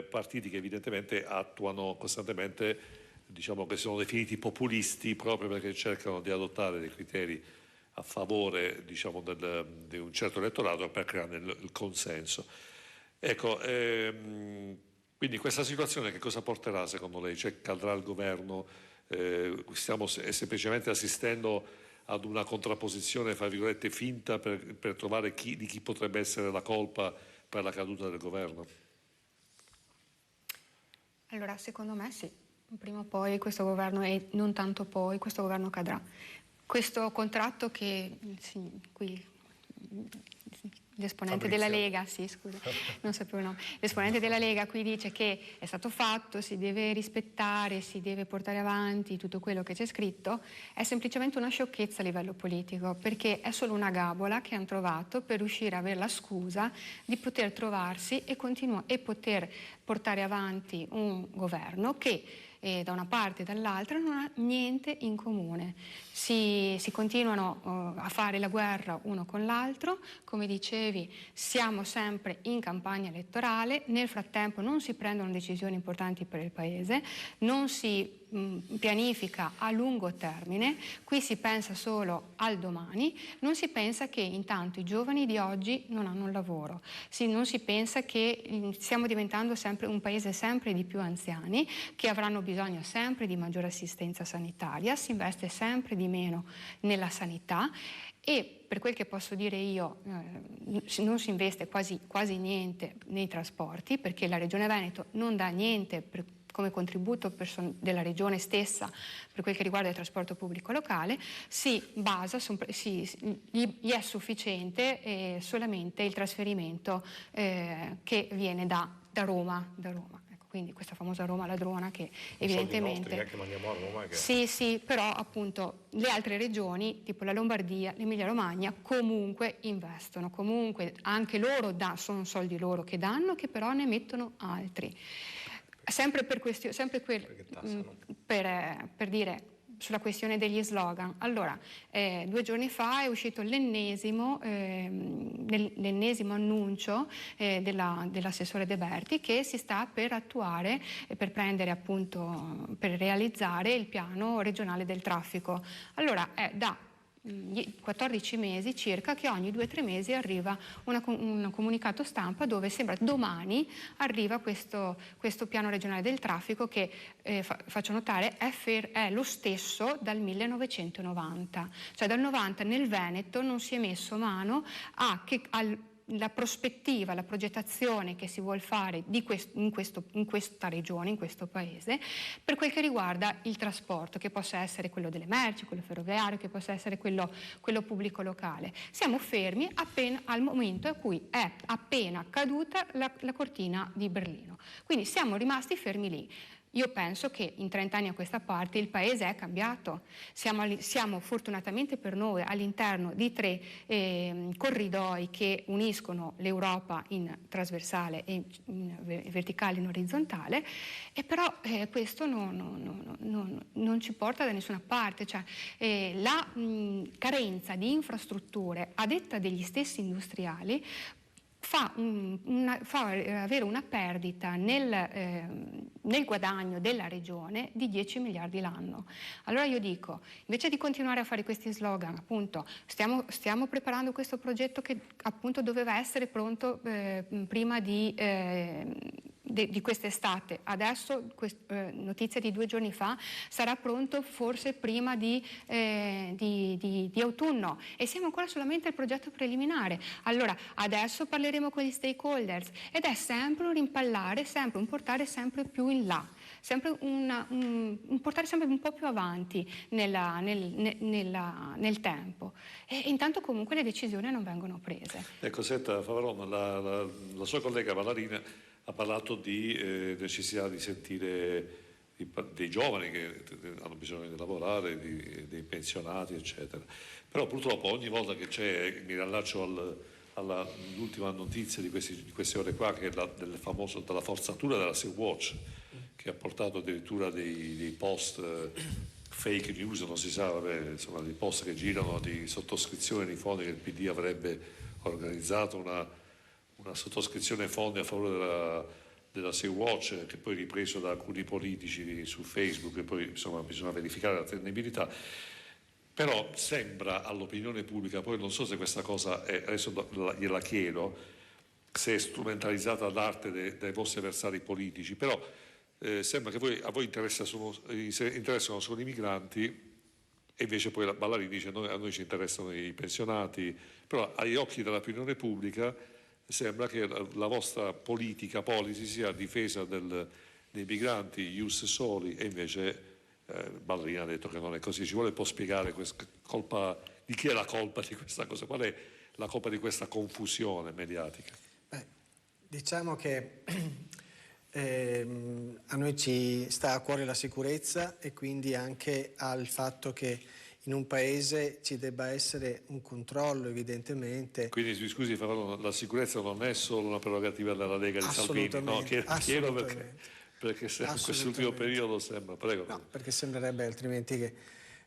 partiti che evidentemente attuano costantemente, diciamo che sono definiti populisti proprio perché cercano di adottare dei criteri a favore, diciamo, di un certo elettorato per creare il consenso. Ecco, quindi questa situazione che cosa porterà secondo lei? Cioè, cadrà il governo? Stiamo semplicemente assistendo ad una contrapposizione, fra virgolette, finta per trovare di chi potrebbe essere la colpa per la caduta del governo? Allora, secondo me sì. Prima o poi questo governo, e non tanto poi, questo governo cadrà. Questo contratto che qui l'esponente della Lega, sì scusa, non sapevo il nome, l'esponente della Lega qui dice che è stato fatto, si deve rispettare, si deve portare avanti tutto quello che c'è scritto, è semplicemente una sciocchezza a livello politico, perché è solo una gabola che hanno trovato per riuscire a avere la scusa di poter trovarsi e poter portare avanti un governo che da una parte e dall'altra non ha niente in comune. Si continuano a fare la guerra uno con l'altro, come dicevi siamo sempre in campagna elettorale, nel frattempo non si prendono decisioni importanti per il Paese, non si pianifica a lungo termine, qui si pensa solo al domani, non si pensa che intanto i giovani di oggi non hanno un lavoro, non si pensa che stiamo diventando sempre un paese sempre di più anziani che avranno bisogno sempre di maggiore assistenza sanitaria, si investe sempre di meno nella sanità e per quel che posso dire io non si investe quasi niente nei trasporti perché la Regione Veneto non dà niente come contributo della regione stessa per quel che riguarda il trasporto pubblico locale, gli è sufficiente solamente il trasferimento che viene da Roma. Ecco, quindi questa famosa Roma ladrona che evidentemente... Soldi nostri, che mandiamo a Roma. Sì, però appunto le altre regioni, tipo la Lombardia, l'Emilia Romagna, comunque investono, comunque anche loro sono soldi loro che danno, che però ne mettono altri. Sempre per dire sulla questione degli slogan. Allora, 2 giorni fa è uscito l'ennesimo annuncio dell'assessore De Berti che si sta per attuare, per realizzare il piano regionale del traffico. Allora, è da 14 mesi circa che ogni 2 o 3 mesi arriva un comunicato stampa dove sembra domani arriva questo piano regionale del traffico che faccio notare è lo stesso dal 1990, cioè dal 90 nel Veneto non si è messo mano la prospettiva, la progettazione che si vuol fare in questa regione, in questo paese, per quel che riguarda il trasporto, che possa essere quello delle merci, quello ferroviario, che possa essere quello pubblico locale. Siamo fermi al momento in cui è appena caduta la cortina di Berlino. Quindi siamo rimasti fermi lì. Io penso che in 30 anni a questa parte il Paese è cambiato. Siamo fortunatamente per noi all'interno di 3 corridoi che uniscono l'Europa in trasversale e in verticale e in orizzontale, e però questo non ci porta da nessuna parte. Cioè, la carenza di infrastrutture, a detta degli stessi industriali, fa avere una perdita nel guadagno della regione di 10 miliardi l'anno. Allora io dico, invece di continuare a fare questi slogan, appunto, stiamo preparando questo progetto che appunto doveva essere pronto prima di quest'estate, adesso notizia di 2 giorni fa, sarà pronto forse prima di autunno e siamo ancora solamente al progetto preliminare. Allora adesso parleremo con gli stakeholders ed è sempre un rimpallare, sempre un portare sempre più in là, sempre un portare sempre un po' più avanti nel tempo e intanto comunque le decisioni non vengono prese. Ecco, senta Favarone, la sua collega Vallarina ha parlato di necessità di sentire dei giovani che hanno bisogno di lavorare, dei pensionati, eccetera. Però purtroppo ogni volta che c'è, mi riallaccio all'ultima notizia di queste ore qua, che è della forzatura della Sea-Watch, che ha portato addirittura dei post fake news, non si sa, insomma, dei post che girano di sottoscrizione di fondi che il PD avrebbe organizzato una sottoscrizione fondi a favore della Sea-Watch, che poi ripreso da alcuni politici su Facebook, e poi insomma bisogna verificare la tendibilità. Però sembra all'opinione pubblica, poi non so se questa cosa adesso gliela chiedo, se è strumentalizzata all'arte dai vostri avversari politici, però sembra che a voi interessano solo i migranti e invece poi la Ballarini dice a noi ci interessano i pensionati, però agli occhi dell'opinione pubblica sembra che la vostra policy sia a difesa dei migranti ius soli, e invece Ballerina ha detto che non è così. Ci vuole un po' spiegare di chi è la colpa di questa cosa? Qual è la colpa di questa confusione mediatica? Diciamo che a noi ci sta a cuore la sicurezza e quindi anche al fatto che in un paese ci debba essere un controllo, evidentemente. Quindi scusi Favarone, la sicurezza non è solo una prerogativa della Lega di Salvini, no? Chiedo perché in quest'ultimo periodo sembra, prego. No, perché sembrerebbe altrimenti che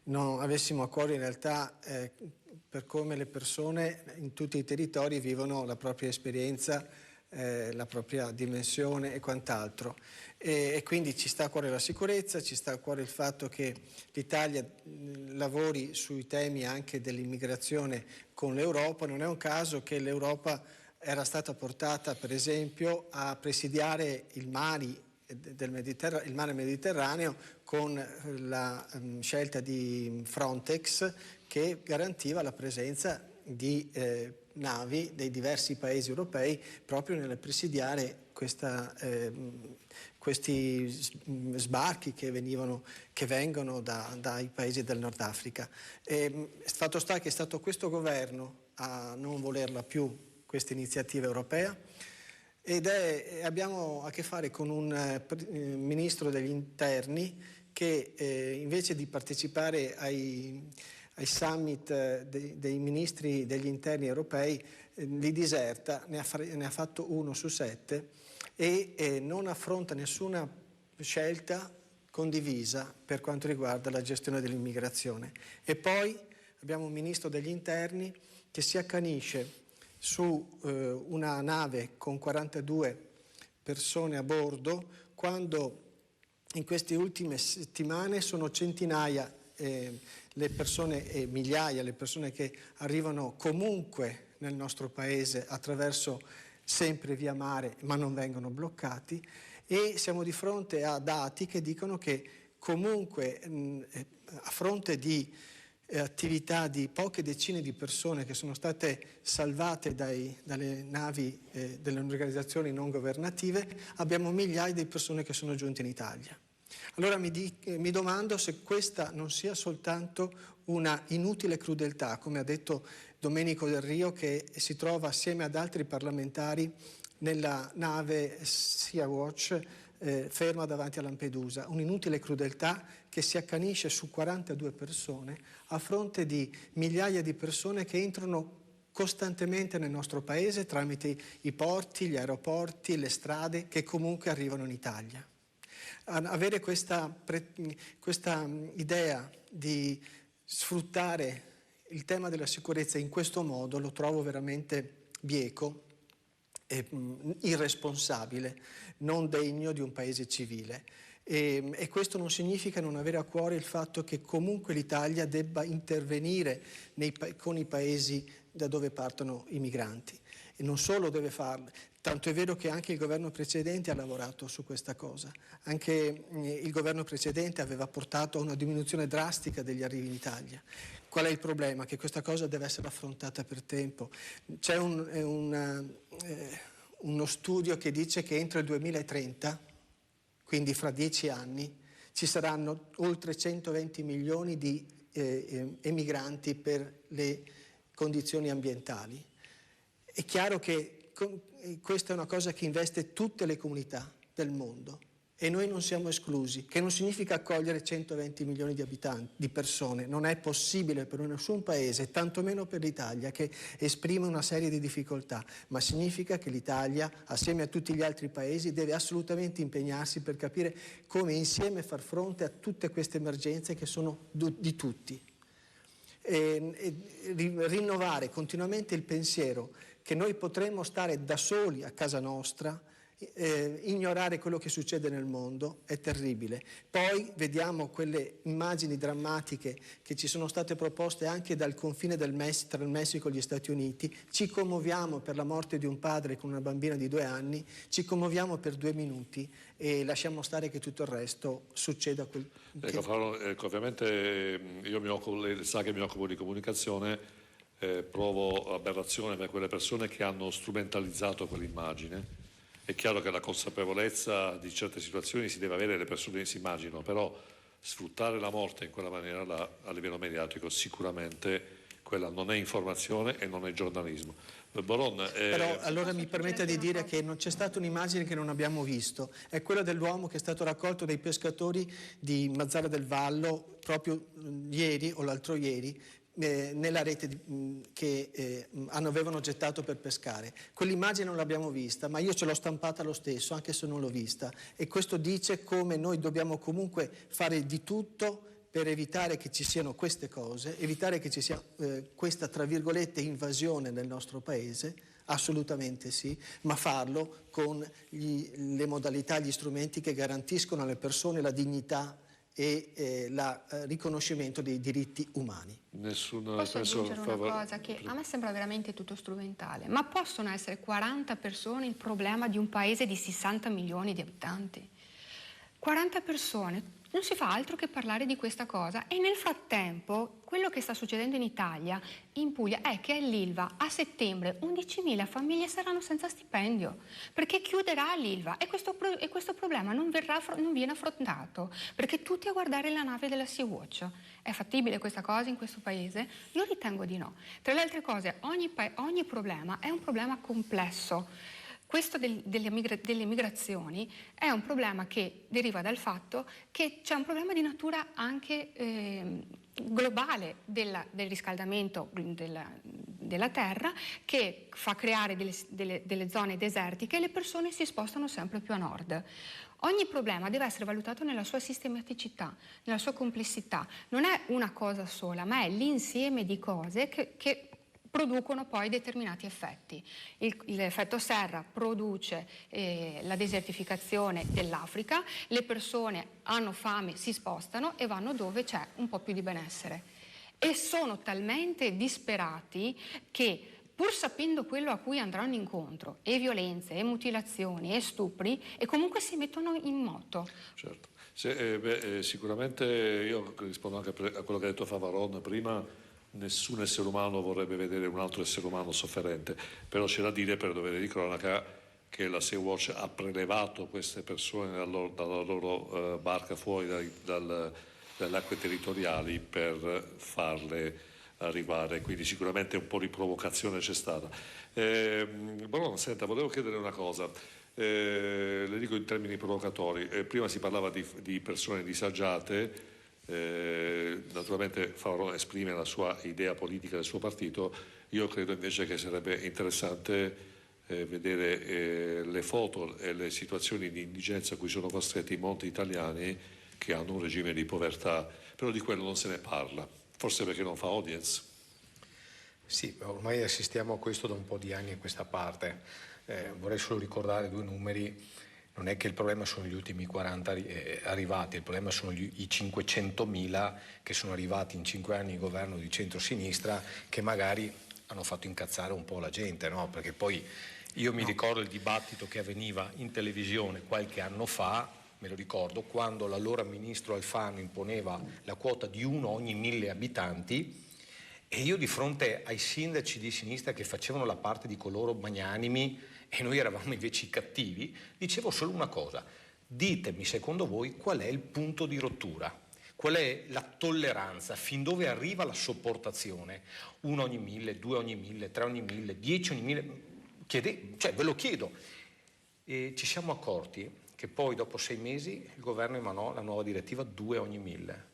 non avessimo a cuore in realtà per come le persone in tutti i territori vivono la propria esperienza, la propria dimensione e quant'altro. E quindi ci sta a cuore la sicurezza, ci sta a cuore il fatto che l'Italia lavori sui temi anche dell'immigrazione con l'Europa. Non è un caso che l'Europa era stata portata per esempio a presidiare il mare Mediterraneo con la scelta di Frontex, che garantiva la presenza di navi dei diversi paesi europei proprio nel presidiare questi sbarchi che vengono dai paesi del Nord Africa. Fatto sta che è stato questo governo a non volerla più questa iniziativa europea ed abbiamo a che fare con un ministro degli interni che invece di partecipare ai summit dei ministri degli interni europei li diserta, ne ha fatto 1 su 7 e non affronta nessuna scelta condivisa per quanto riguarda la gestione dell'immigrazione. E poi abbiamo un ministro degli interni che si accanisce su una nave con 42 persone a bordo, quando in queste ultime settimane sono centinaia le persone e migliaia le persone che arrivano comunque nel nostro paese attraverso sempre via mare, ma non vengono bloccati, e siamo di fronte a dati che dicono che comunque a fronte di attività di poche decine di persone che sono state salvate dalle navi delle organizzazioni non governative, abbiamo migliaia di persone che sono giunte in Italia. Allora mi domando se questa non sia soltanto una inutile crudeltà, come ha detto Domenico Del Rio, che si trova assieme ad altri parlamentari nella nave Sea-Watch ferma davanti a Lampedusa. Un'inutile crudeltà che si accanisce su 42 persone a fronte di migliaia di persone che entrano costantemente nel nostro paese tramite i porti, gli aeroporti, le strade, che comunque arrivano in Italia. Avere questa idea di sfruttare il tema della sicurezza in questo modo lo trovo veramente bieco irresponsabile, non degno di un paese civile. E questo non significa non avere a cuore il fatto che comunque l'Italia debba intervenire con i paesi da dove partono i migranti. E non solo deve farlo, tanto è vero che anche il governo precedente ha lavorato su questa cosa. Anche il governo precedente aveva portato a una diminuzione drastica degli arrivi in Italia. Qual è il problema? Che questa cosa deve essere affrontata per tempo. C'è uno studio che dice che entro il 2030, quindi fra 10 anni, ci saranno oltre 120 milioni di emigranti per le condizioni ambientali. È chiaro che questa è una cosa che investe tutte le comunità del mondo e noi non siamo esclusi, che non significa accogliere 120 milioni di abitanti, di persone. Non è possibile per nessun paese, tantomeno per l'Italia, che esprime una serie di difficoltà, ma significa che l'Italia, assieme a tutti gli altri paesi, deve assolutamente impegnarsi per capire come insieme far fronte a tutte queste emergenze che sono di tutti. E rinnovare continuamente il pensiero che noi potremmo stare da soli a casa nostra, ignorare quello che succede nel mondo è terribile. Poi vediamo quelle immagini drammatiche che ci sono state proposte anche dal confine tra il Messico e gli Stati Uniti, ci commuoviamo per la morte di un padre con una bambina di 2 anni, ci commuoviamo per 2 minuti e lasciamo stare che tutto il resto succeda. Ovviamente io lei sa che mi occupo di comunicazione, provo aberrazione per quelle persone che hanno strumentalizzato quell'immagine. È chiaro che la consapevolezza di certe situazioni si deve avere, le persone si immaginano, però sfruttare la morte in quella maniera a livello mediatico sicuramente quella non è informazione e non è giornalismo. Boron, però allora mi permetta di dire che non c'è stata un'immagine che non abbiamo visto, è quella dell'uomo che è stato raccolto dai pescatori di Mazara del Vallo proprio ieri o l'altro ieri, nella rete che avevano gettato per pescare. Quell'immagine non l'abbiamo vista, ma io ce l'ho stampata lo stesso, anche se non l'ho vista, e questo dice come noi dobbiamo comunque fare di tutto per evitare che ci siano queste cose, evitare che ci sia questa, tra virgolette, invasione nel nostro paese, assolutamente sì, ma farlo con le modalità, gli strumenti che garantiscono alle persone la dignità e il riconoscimento dei diritti umani. Posso aggiungere una cosa che a me sembra veramente tutto strumentale, ma possono essere 40 persone il problema di un paese di 60 milioni di abitanti? 40 persone, non si fa altro che parlare di questa cosa e nel frattempo quello che sta succedendo in Italia, in Puglia, è che l'Ilva a settembre 11.000 famiglie saranno senza stipendio perché chiuderà l'Ilva e questo problema non viene affrontato perché tutti a guardare la nave della Sea-Watch. È fattibile questa cosa in questo paese? Io ritengo di no. Tra le altre cose, ogni problema è un problema complesso. Questo delle migrazioni è un problema che deriva dal fatto che c'è un problema di natura anche globale del riscaldamento della terra che fa creare delle zone desertiche e le persone si spostano sempre più a nord. Ogni problema deve essere valutato nella sua sistematicità, nella sua complessità. Non è una cosa sola, ma è l'insieme di cose che producono poi determinati effetti. L'effetto serra produce la desertificazione dell'Africa, le persone hanno fame, si spostano e vanno dove c'è un po' più di benessere. E sono talmente disperati che, pur sapendo quello a cui andranno incontro, e violenze, e mutilazioni, e stupri, e comunque si mettono in moto. Certo. Sicuramente io rispondo anche a quello che ha detto Favaron prima. Nessun essere umano vorrebbe vedere un altro essere umano sofferente, però c'è da dire, per dovere di cronaca, che la Sea-Watch ha prelevato queste persone dalla loro barca fuori dalle acque territoriali per farle arrivare, quindi sicuramente un po' di provocazione c'è stata. Però, senta, volevo chiedere una cosa, le dico in termini provocatori. Prima si parlava di persone disagiate. Naturalmente Favaron esprime la sua idea politica del suo partito. Io credo invece che sarebbe interessante vedere le foto e le situazioni di indigenza a cui sono costretti molti italiani che hanno un regime di povertà, però di quello non se ne parla, forse perché non fa audience. Sì, ormai assistiamo a questo da un po' di anni a questa parte. vorrei solo ricordare due numeri. Non è che il problema sono gli ultimi 40 arrivati, il problema sono i 500.000 che sono arrivati in 5 anni di governo di centrosinistra, che magari hanno fatto incazzare un po' la gente, no? Perché poi io mi ricordo il dibattito che avveniva in televisione qualche anno fa, me lo ricordo, quando l'allora ministro Alfano imponeva la quota di 1 ogni 1000 abitanti, e io di fronte ai sindaci di sinistra che facevano la parte di coloro magnanimi e noi eravamo invece i cattivi, dicevo solo una cosa: ditemi secondo voi qual è il punto di rottura, qual è la tolleranza, fin dove arriva la sopportazione, 1 ogni 1000, 2 ogni 1000, 3 ogni 1000, 10 ogni 1000, cioè ve lo chiedo. E ci siamo accorti che poi dopo 6 mesi il governo emanò la nuova direttiva 2 ogni 1000,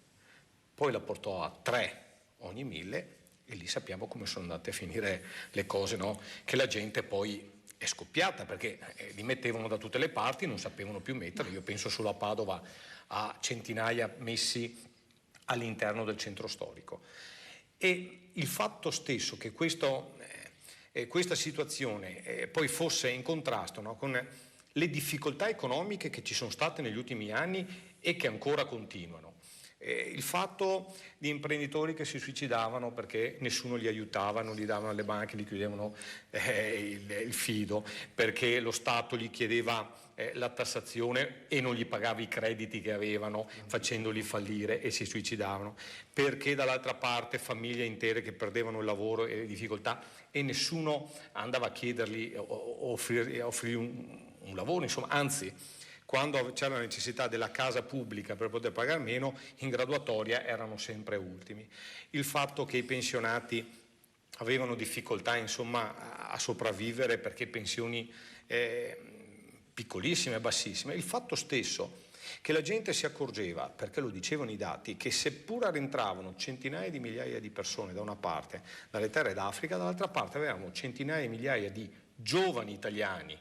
poi la portò a 3 ogni 1000 e lì sappiamo come sono andate a finire le cose, no? Che la gente poi è scoppiata perché li mettevano da tutte le parti, non sapevano più metterli. Io penso solo a Padova, a centinaia messi all'interno del centro storico. E il fatto stesso che questa situazione poi fosse in contrasto, no, con le difficoltà economiche che ci sono state negli ultimi anni e che ancora continuano. Il fatto di imprenditori che si suicidavano perché nessuno li aiutava, non li davano alle banche, gli chiudevano il fido, perché lo Stato gli chiedeva la tassazione e non gli pagava i crediti che avevano, facendoli fallire e si suicidavano, perché dall'altra parte famiglie intere che perdevano il lavoro e le difficoltà e nessuno andava a chiedergli o offrirgli un lavoro, insomma, anzi, quando c'era la necessità della casa pubblica per poter pagare meno, in graduatoria erano sempre ultimi. Il fatto che i pensionati avevano difficoltà, insomma, a sopravvivere perché pensioni piccolissime, bassissime, il fatto stesso che la gente si accorgeva, perché lo dicevano i dati, che seppur rientravano centinaia di migliaia di persone da una parte dalle terre d'Africa, dall'altra parte avevamo centinaia di migliaia di giovani italiani,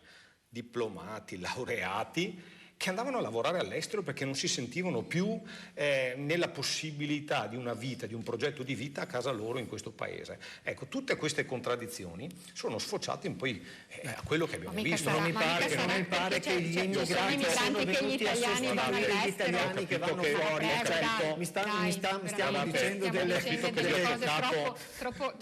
diplomati, laureati, che andavano a lavorare all'estero perché non si sentivano più nella possibilità di una vita, di un progetto di vita a casa loro in questo paese. Ecco, tutte queste contraddizioni sono sfociate in poi a quello che abbiamo visto. Non mi pare che gli immigrati sono venuti a sostituire gli italiani che vanno fuori. Stiamo dicendo delle cose troppo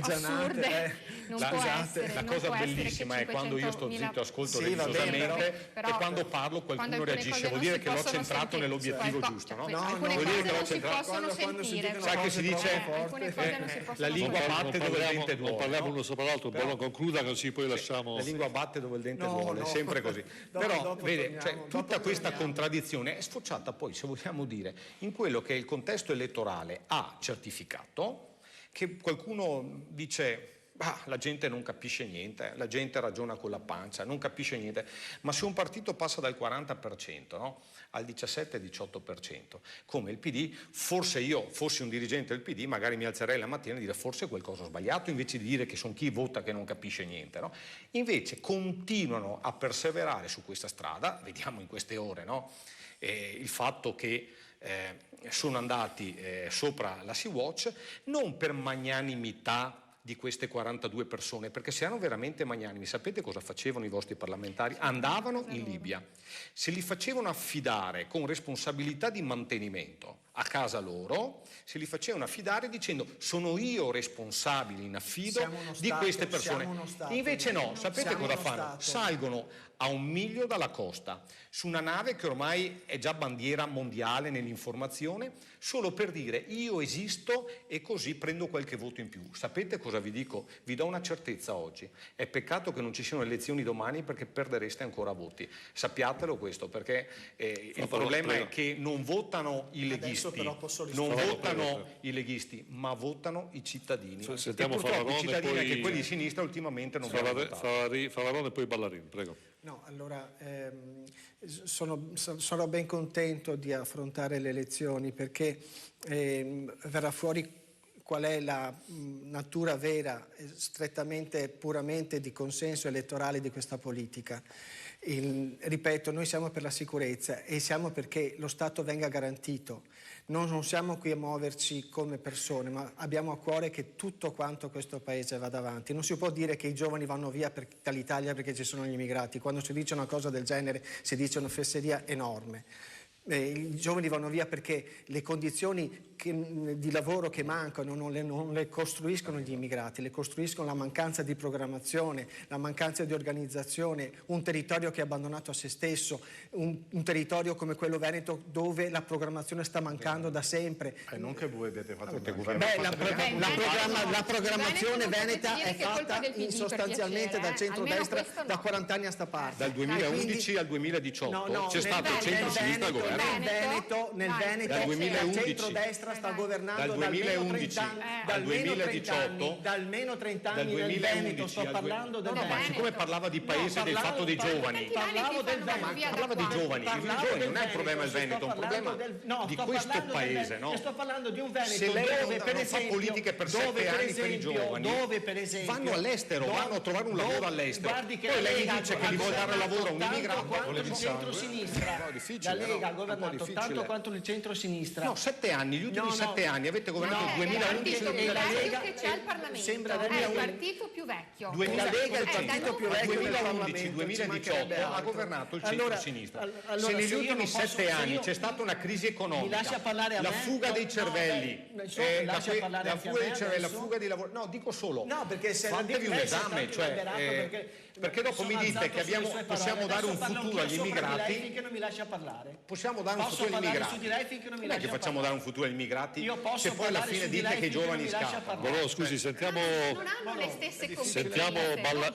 assurde. La cosa bellissima è quando io sto zitto, ascolto religiosamente e quando parlo qualcuno reagisce, vuol dire che l'ho centrato nell'obiettivo giusto, no? Alcune cose non si possono sentire. Sai che si dice la lingua batte dove il dente duole. Non parliamo uno sopra l'altro, Bono concluda così poi lasciamo... La lingua batte dove il dente duole, è sempre così. Però, vede, tutta questa contraddizione è sfociata poi, se vogliamo dire, in quello che il contesto elettorale ha certificato, che qualcuno dice... la gente non capisce niente, la gente ragiona con la pancia, non capisce niente, ma se un partito passa dal 40%, no, al 17-18%, come il PD, forse io fossi un dirigente del PD, magari mi alzerei la mattina e dire forse qualcosa ho sbagliato, invece di dire che sono chi vota che non capisce niente, no? Invece continuano a perseverare su questa strada, vediamo in queste ore, no? Il fatto che sono andati sopra la Sea-Watch non per magnanimità di queste 42 persone, perché se erano veramente magnanimi, sapete cosa facevano i vostri parlamentari? Andavano in Libia, se li facevano affidare con responsabilità di mantenimento a casa loro, se li facevano affidare dicendo sono io responsabile in affido di queste persone. Invece no, sapete cosa fanno? Salgono a 1 miglio dalla costa, su una nave che ormai è già bandiera mondiale nell'informazione, solo per dire io esisto e così prendo qualche voto in più. Sapete cosa vi dico? Vi do una certezza oggi. È peccato che non ci siano elezioni domani perché perdereste ancora voti. Sappiatelo questo, perché il problema è che non votano i leghisti, ma votano i cittadini. Sentiamo e purtroppo i cittadini, poi... anche quelli di sinistra, ultimamente non vogliono votare. Favarone e poi Ballarin, prego. No, allora sono ben contento di affrontare le elezioni perché verrà fuori qual è la natura vera, strettamente, puramente di consenso elettorale di questa politica. Ripeto, noi siamo per la sicurezza e siamo perché lo Stato venga garantito. Non siamo qui a muoverci come persone, ma abbiamo a cuore che tutto quanto questo paese vada avanti. Non si può dire che i giovani vanno via dall'Italia perché ci sono gli immigrati. Quando si dice una cosa del genere si dice una fesseria enorme. I giovani vanno via perché le condizioni di lavoro che mancano non le costruiscono gli immigrati, le costruiscono la mancanza di programmazione, la mancanza di organizzazione, un territorio che è abbandonato a se stesso, un territorio come quello veneto dove la programmazione sta mancando da sempre. Non che voi abbiate fatto la programmazione veneta è fatta sostanzialmente dal centro-destra da 40 anni a sta parte. Dal 2011 al 2018 c'è stato il centro-sinistra al governo. Nel Veneto il centro-destra sta governando dal 2011 al 2018, da almeno 30 anni nel Veneto, sto parlando del Veneto. Ma siccome parlava di paese del fatto dei giovani, parlava del Veneto. parlava dei giovani, non è un problema il Veneto, è un problema di questo paese, no? Sto parlando di un Veneto se lei dove per esempio fa politiche per 7 anni per i giovani, vanno all'estero, vanno a trovare un lavoro all'estero. Guardi che poi lei dice che gli vuole dare lavoro a un immigrato, il centro-sinistra. La Lega ha governato tanto quanto il centro-sinistra. No, 7 anni, gli ultimi 7 anni avete governato il 2011 e la Lega che c'è al Parlamento è il partito più vecchio. La Lega è il partito più vecchio del 2011-2018 ha governato il centro-sinistra. Se negli ultimi 7 anni c'è stata una crisi economica, la fuga dei cervelli, la fuga dei lavori, no, dico solo, fatevi un esame, perché dopo mi dite che possiamo dare un futuro agli immigrati. Finché non mi lascia parlare. Possiamo dare un futuro agli immigrati. Non è che facciamo dare un futuro agli immigrati se poi alla fine dite che i giovani scappano. Scusi, sentiamo. Non hanno le stesse competenze. Sentiamo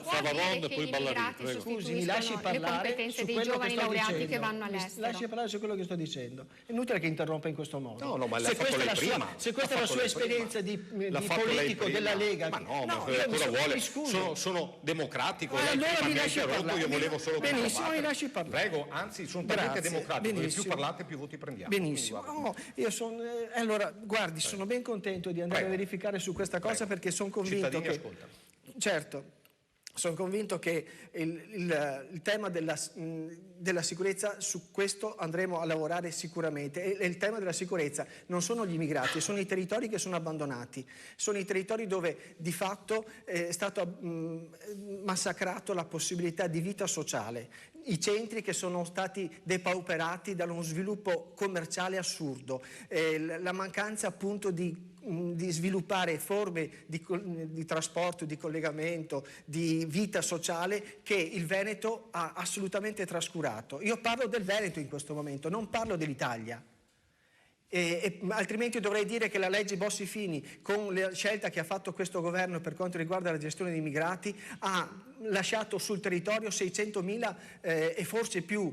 Favaron e poi Ballarini. Scusi, mi lasci parlare le competenze dei giovani laureati che vanno all'estero. Lasci parlare su quello che sto dicendo. È inutile che interrompa in questo modo. No, ma l'ha fatto lei prima. Se questa è la sua esperienza di politico della Lega. Ma no, ma cosa vuole? Sono democratico. Allora mi lasci parlare. Io volevo solo che benissimo, mi lasci parlare. Prego, anzi, sono talmente democratico che più parlate più voti prendiamo. Benissimo. Allora, guardi, sono ben contento di andare a verificare su questa cosa perché sono convinto che... Certo. Sono convinto che il tema della sicurezza, su questo andremo a lavorare sicuramente. E il tema della sicurezza non sono gli immigrati, sono i territori che sono abbandonati, sono i territori dove di fatto è stato massacrato la possibilità di vita sociale, i centri che sono stati depauperati da uno sviluppo commerciale assurdo, la mancanza appunto di sviluppare forme di trasporto, di collegamento, di vita sociale che il Veneto ha assolutamente trascurato. Io parlo del Veneto in questo momento, non parlo dell'Italia. Altrimenti dovrei dire che la legge Bossi-Fini, con la scelta che ha fatto questo governo per quanto riguarda la gestione dei migranti, ha lasciato sul territorio 600.000 e forse più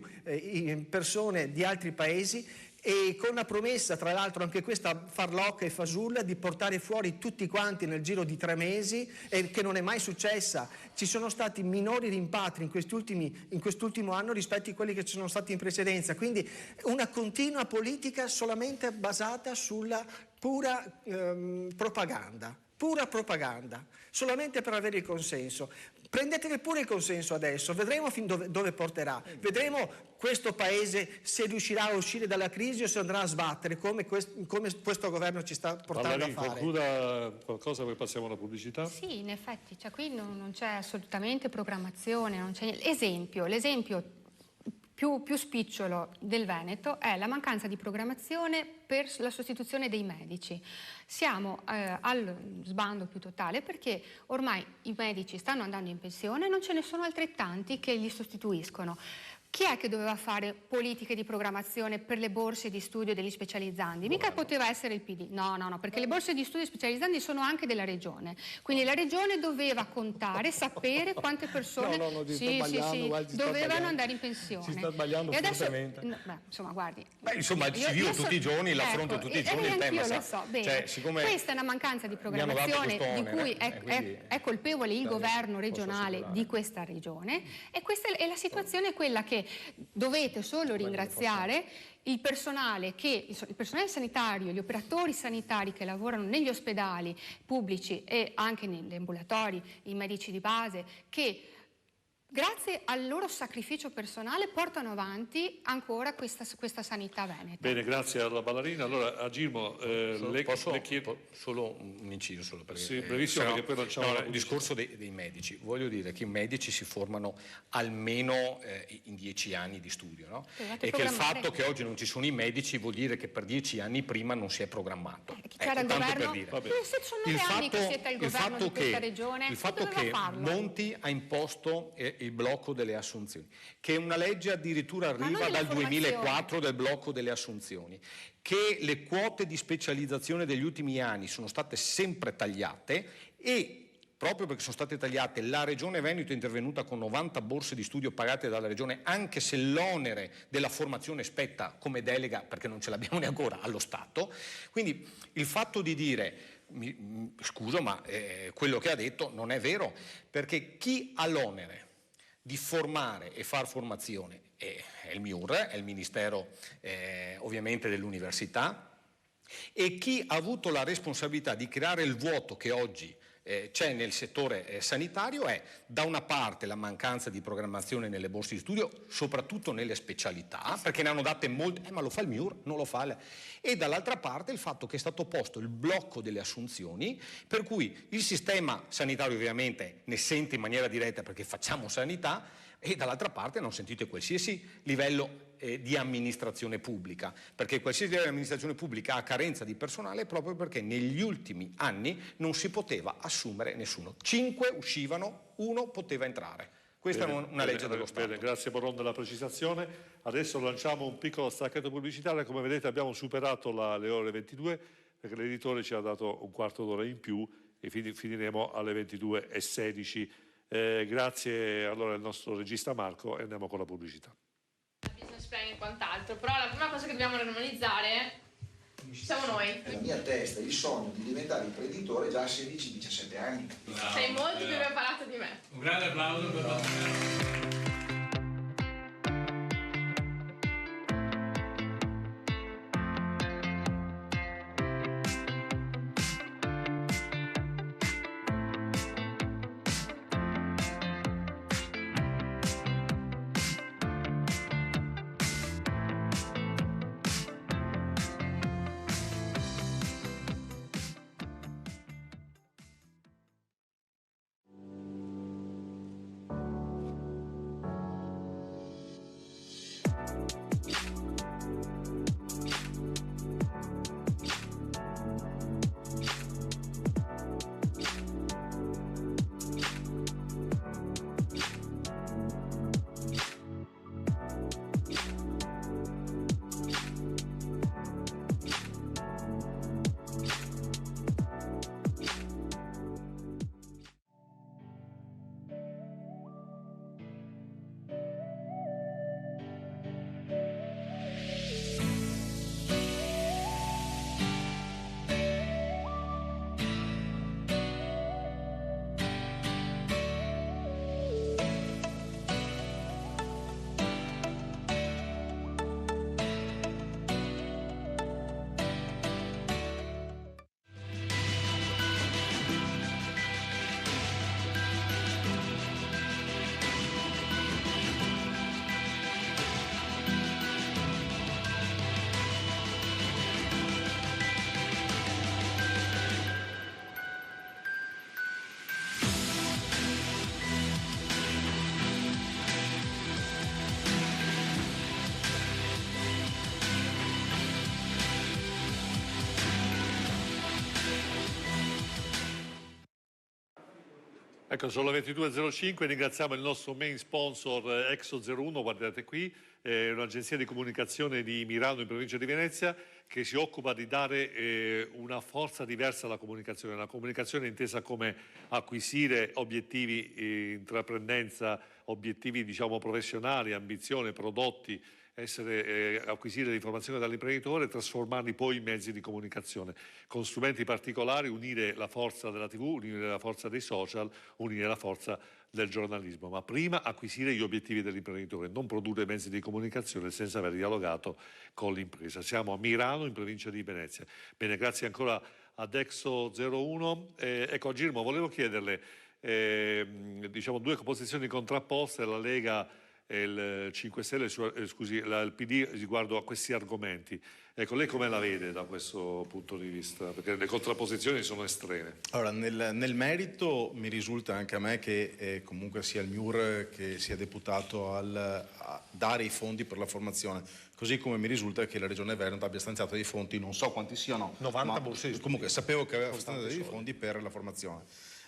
persone di altri paesi, e con la promessa, tra l'altro anche questa farlocca e fasulla, di portare fuori tutti quanti nel giro di 3 mesi, che non è mai successa. Ci sono stati minori rimpatri in quest'ultimo anno rispetto a quelli che ci sono stati in precedenza, quindi una continua politica solamente basata sulla pura propaganda, solamente per avere il consenso. Prendetene pure il consenso adesso, vedremo fin dove porterà, vedremo questo paese se riuscirà a uscire dalla crisi o se andrà a sbattere come questo governo ci sta portando a fare. Concluda qualcosa, poi passiamo alla pubblicità. Sì, in effetti, qui non c'è assolutamente programmazione, non c'è l'esempio più spicciolo del Veneto è la mancanza di programmazione per la sostituzione dei medici. Siamo al sbando più totale perché ormai i medici stanno andando in pensione e non ce ne sono altrettanti che li sostituiscono. Chi è che doveva fare politiche di programmazione per le borse di studio degli specializzandi? Mica poteva essere il PD. No, perché le borse di studio specializzandi sono anche della regione. Quindi la regione doveva contare, sapere quante persone dovevano andare in pensione. Si sta sbagliando fortemente. Insomma, guardi. Ci vivo tutti i giorni, l'affronto tutti i giorni il tema. Io lo so, bene. Questa è una mancanza di programmazione di cui è colpevole il governo regionale di questa regione, e questa è la situazione, quella che dovete solo ringraziare il personale sanitario, gli operatori sanitari che lavorano negli ospedali pubblici e anche negli ambulatori, i medici di base, che grazie al loro sacrificio personale portano avanti ancora questa sanità veneta. Bene, grazie alla ballerina. Allora, a Girmo, solo un inciso, perché, sì, brevissimo, perché poi lanciamo il discorso dei medici. Voglio dire che i medici si formano almeno in 10 anni di studio, no? E che il fatto che oggi non ci sono i medici vuol dire che per 10 anni prima non si è programmato. C'era il governo, sono 9 anni che siete al governo di questa regione. Il fatto che Monti ha imposto il blocco delle assunzioni, che una legge addirittura arriva dal 2004 del blocco delle assunzioni, che le quote di specializzazione degli ultimi anni sono state sempre tagliate e proprio perché sono state tagliate la Regione Veneto è intervenuta con 90 borse di studio pagate dalla Regione, anche se l'onere della formazione spetta come delega, perché non ce l'abbiamo neanche ancora, allo Stato. Quindi il fatto di dire scuso, ma quello che ha detto non è vero, perché chi ha l'onere di formare e far formazione è il MIUR, è il Ministero ovviamente dell'Università, e chi ha avuto la responsabilità di creare il vuoto che oggi c'è nel settore sanitario è da una parte la mancanza di programmazione nelle borse di studio, soprattutto nelle specialità, perché ne hanno date molte, ma lo fa il MIUR, non lo fa e dall'altra parte il fatto che è stato posto il blocco delle assunzioni, per cui il sistema sanitario ovviamente ne sente in maniera diretta perché facciamo sanità, e dall'altra parte non sentite qualsiasi livello di amministrazione pubblica, perché qualsiasi livello di amministrazione pubblica ha carenza di personale proprio perché negli ultimi anni non si poteva assumere nessuno. 5 uscivano, 1 poteva entrare. Questa è una legge dello Stato. Bene, grazie Boron della precisazione. Adesso lanciamo un piccolo stacchetto pubblicitario. Come vedete abbiamo superato le ore 22 perché l'editore ci ha dato un quarto d'ora in più e finiremo alle 22:16. Grazie allora al nostro regista Marco e andiamo con la pubblicità. Business plan e quant'altro, però la prima cosa che dobbiamo normalizzare siamo noi. Nella mia testa il sogno di diventare imprenditore già a 16-17 anni. Bravo, sei molto più preparato di me. Un grande applauso per Massimiliano. Ecco, sono le 22:05, ringraziamo il nostro main sponsor Exo01, guardate qui, un'agenzia di comunicazione di Mirano in provincia di Venezia che si occupa di dare una forza diversa alla comunicazione. La comunicazione intesa come acquisire obiettivi, intraprendenza, obiettivi diciamo professionali, ambizione, prodotti, acquisire l'informazione dall'imprenditore e trasformarli poi in mezzi di comunicazione con strumenti particolari, unire la forza della TV, unire la forza dei social, unire la forza del giornalismo, ma prima acquisire gli obiettivi dell'imprenditore, non produrre mezzi di comunicazione senza aver dialogato con l'impresa. Siamo a Mirano in provincia di Venezia. Bene, grazie ancora ad Exo01. Ecco, a Girmo volevo chiederle, diciamo due posizioni contrapposte, la Lega e il 5 Stelle, il PD riguardo a questi argomenti. Ecco, lei come la vede da questo punto di vista? Perché le contrapposizioni sono estreme. Allora, nel merito mi risulta anche a me che comunque sia il MIUR che sia deputato a dare i fondi per la formazione, così come mi risulta che la Regione Veneto abbia stanziato dei fondi, non so quanti siano, 90 borse di studio. Comunque sapevo che aveva stanziato dei fondi per la formazione.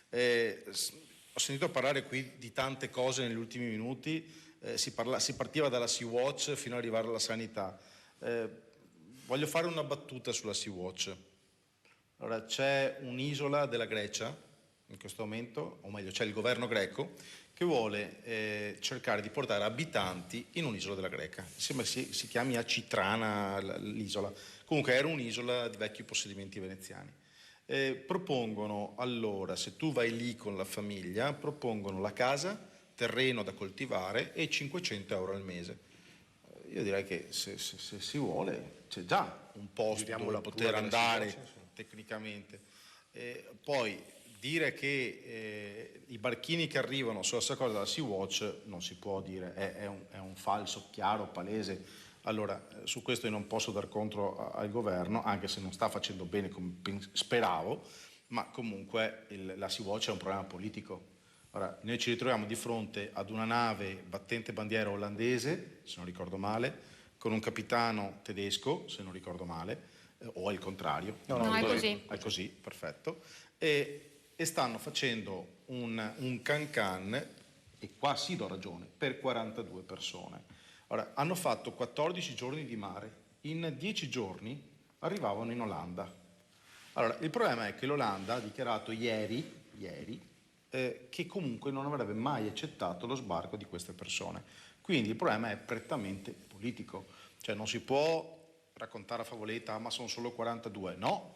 Ho sentito parlare qui di tante cose negli ultimi minuti. Si partiva dalla Sea-Watch fino ad arrivare alla sanità. Voglio fare una battuta sulla Sea-Watch. Allora, c'è un'isola della Grecia in questo momento, o meglio c'è il governo greco che vuole cercare di portare abitanti in un'isola della Greca. Sembra si chiami Acitrana l'isola. Comunque era un'isola di vecchi possedimenti veneziani. Propongono allora, se tu vai lì con la famiglia, propongono la casa, terreno da coltivare e 500 euro al mese. Io direi che se si vuole c'è già un posto dove poter andare tecnicamente. Poi dire che i barchini che arrivano sulla stessa cosa della Sea-Watch non si può dire, è un falso chiaro, palese. Allora, su questo io non posso dar contro al governo, anche se non sta facendo bene come speravo, ma comunque la Sea-Watch è un problema politico. Ora, noi ci ritroviamo di fronte ad una nave battente bandiera olandese, se non ricordo male, con un capitano tedesco, se non ricordo male, o è il contrario? No, è così. È così, perfetto. E stanno facendo un can-can, e qua sì do ragione, per 42 persone. Ora, hanno fatto 14 giorni di mare, in 10 giorni arrivavano in Olanda. Allora, il problema è che l'Olanda ha dichiarato ieri che comunque non avrebbe mai accettato lo sbarco di queste persone. Quindi il problema è prettamente politico, cioè non si può raccontare a favoletta ma sono solo 42, no,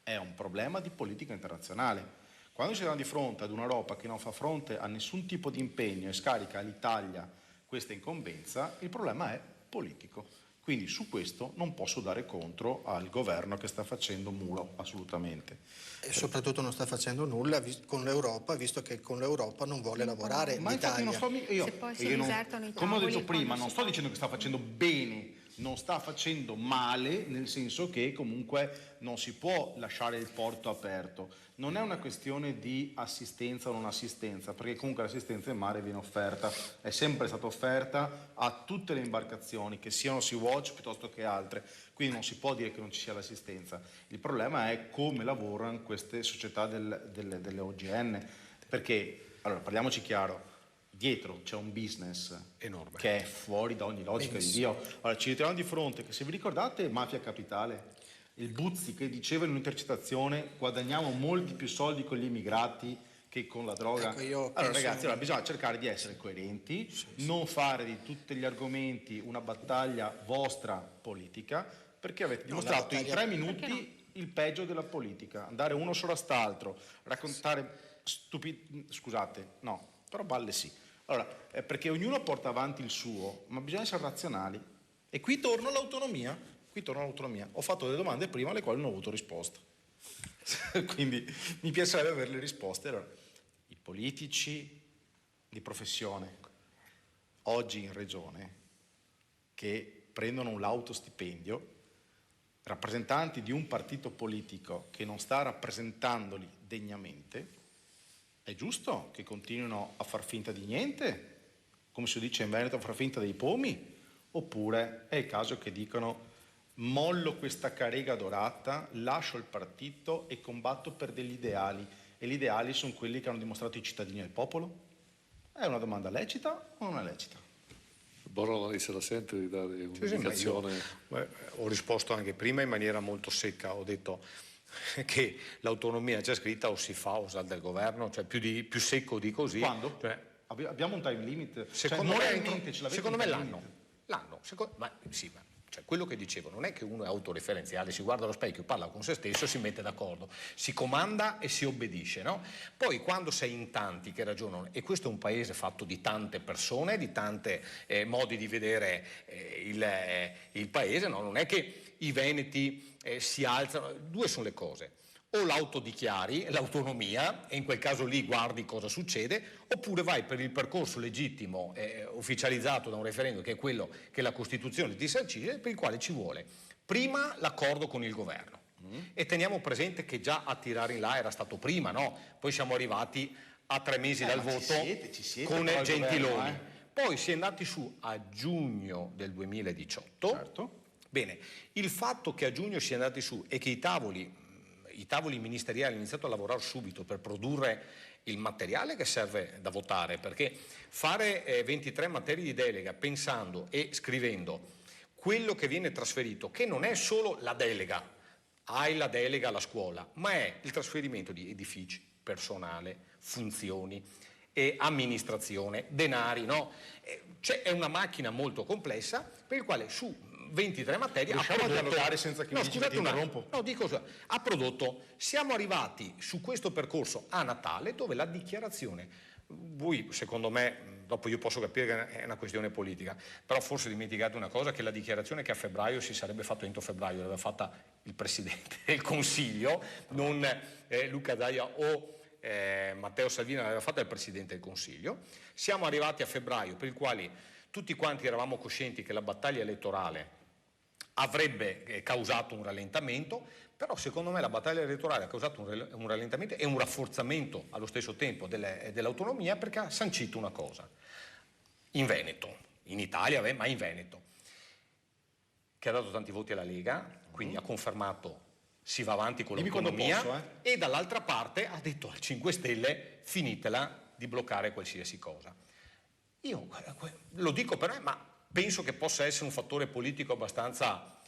è un problema di politica internazionale. Quando ci troviamo di fronte ad un'Europa che non fa fronte a nessun tipo di impegno e scarica all'Italia questa incombenza, il problema è politico. Quindi su questo non posso dare contro al governo che sta facendo muro, assolutamente. E soprattutto non sta facendo nulla con l'Europa, visto che con l'Europa non vuole lavorare l'Italia. Come ho detto prima, non sto dicendo che sta facendo bene, non sta facendo male, nel senso che comunque non si può lasciare il porto aperto. Non è una questione di assistenza o non assistenza, perché comunque l'assistenza in mare viene offerta, è sempre stata offerta a tutte le imbarcazioni, che siano Sea-Watch piuttosto che altre, quindi non si può dire che non ci sia l'assistenza. Il problema è come lavorano queste società delle OGN, perché, allora parliamoci chiaro, dietro c'è un business enorme che è fuori da ogni logica di Dio. Allora ci ritroviamo di fronte che, se vi ricordate Mafia Capitale, il Buzzi che diceva in un'intercettazione: guadagniamo molti più soldi con gli immigrati che con la droga. Allora ragazzi, bisogna cercare di essere coerenti, non fare di tutti gli argomenti una battaglia vostra politica, perché avete dimostrato in 3 minuti il peggio della politica, andare uno solo a st'altro, raccontare però balle sì. Allora, perché ognuno porta avanti il suo, ma bisogna essere razionali. E qui torno all'autonomia. Ho fatto delle domande prima alle quali non ho avuto risposta. Quindi mi piacerebbe avere le risposte. Allora, i politici di professione oggi in regione che prendono l'autostipendio, rappresentanti di un partito politico che non sta rappresentandoli degnamente, è giusto che continuino a far finta di niente, come si dice in Veneto, a far finta dei pomi? Oppure è il caso che dicono: mollo questa carrega dorata, lascio il partito e combatto per degli ideali, e gli ideali sono quelli che hanno dimostrato i cittadini e il popolo? È una domanda lecita o non è lecita? Borrola, lei se la sente di dare un'indicazione? Ho risposto anche prima in maniera molto secca, ho detto che l'autonomia c'è scritta, o si fa o salta il governo, cioè più secco di così. Quando? Cioè, abbiamo un time limit? Secondo me l'anno. Cioè, quello che dicevo non è che uno è autoreferenziale, si guarda allo specchio, parla con se stesso, si mette d'accordo, si comanda e si obbedisce, no? Poi quando sei in tanti che ragionano, e questo è un paese fatto di tante persone, di tanti modi di vedere il paese, no? Non è che i veneti si alzano. Due sono le cose: o l'autodichiari, l'autonomia, e in quel caso lì guardi cosa succede, oppure vai per il percorso legittimo ufficializzato da un referendum, che è quello che la Costituzione ti sancisce, per il quale ci vuole prima l'accordo con il governo. E teniamo presente che già a tirare in là era stato prima, no? Poi siamo arrivati a 3 mesi dal voto ci siete con Gentiloni. governo, Poi si è andati su a giugno del 2018. Certo. Bene, il fatto che a giugno si è andati su e che i tavoli ministeriali hanno iniziato a lavorare subito per produrre il materiale che serve da votare, perché fare 23 materie di delega pensando e scrivendo quello che viene trasferito, che non è solo la delega, hai la delega alla scuola, ma è il trasferimento di edifici, personale, funzioni, amministrazione, denari, no? È una macchina molto complessa per il quale su 23 materie riusciamo a dialogare senza che mi dici che ti interrompo? No, dico, ha prodotto, siamo arrivati su questo percorso a Natale dove la dichiarazione, voi secondo me, dopo io posso capire che è una questione politica, però forse dimenticate una cosa, che la dichiarazione che a febbraio si sarebbe fatta entro febbraio, l'aveva fatta il Presidente del Consiglio, non Luca Zaia o Matteo Salvini, l'aveva fatta il Presidente del Consiglio. Siamo arrivati a febbraio, per il quale tutti quanti eravamo coscienti che la battaglia elettorale avrebbe causato un rallentamento, però secondo me la battaglia elettorale ha causato un rallentamento e un rafforzamento allo stesso tempo dell'autonomia, perché ha sancito una cosa in Veneto, in Italia, ma in Veneto, che ha dato tanti voti alla Lega, quindi ha confermato si va avanti con l'autonomia, e dall'altra parte ha detto al 5 Stelle finitela di bloccare qualsiasi cosa. Io lo dico per me, ma penso che possa essere un fattore politico abbastanza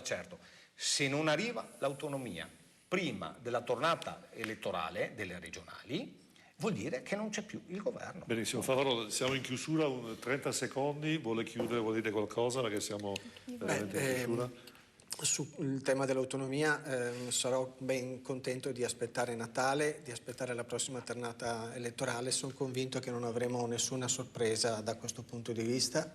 certo. Se non arriva l'autonomia prima della tornata elettorale delle regionali, vuol dire che non c'è più il governo. Benissimo, Favarolo, siamo in chiusura, 30 secondi, vuole chiudere, vuole dire qualcosa, perché siamo veramente in chiusura. Sul tema dell'autonomia sarò ben contento di aspettare Natale, di aspettare la prossima tornata elettorale. Sono convinto che non avremo nessuna sorpresa da questo punto di vista,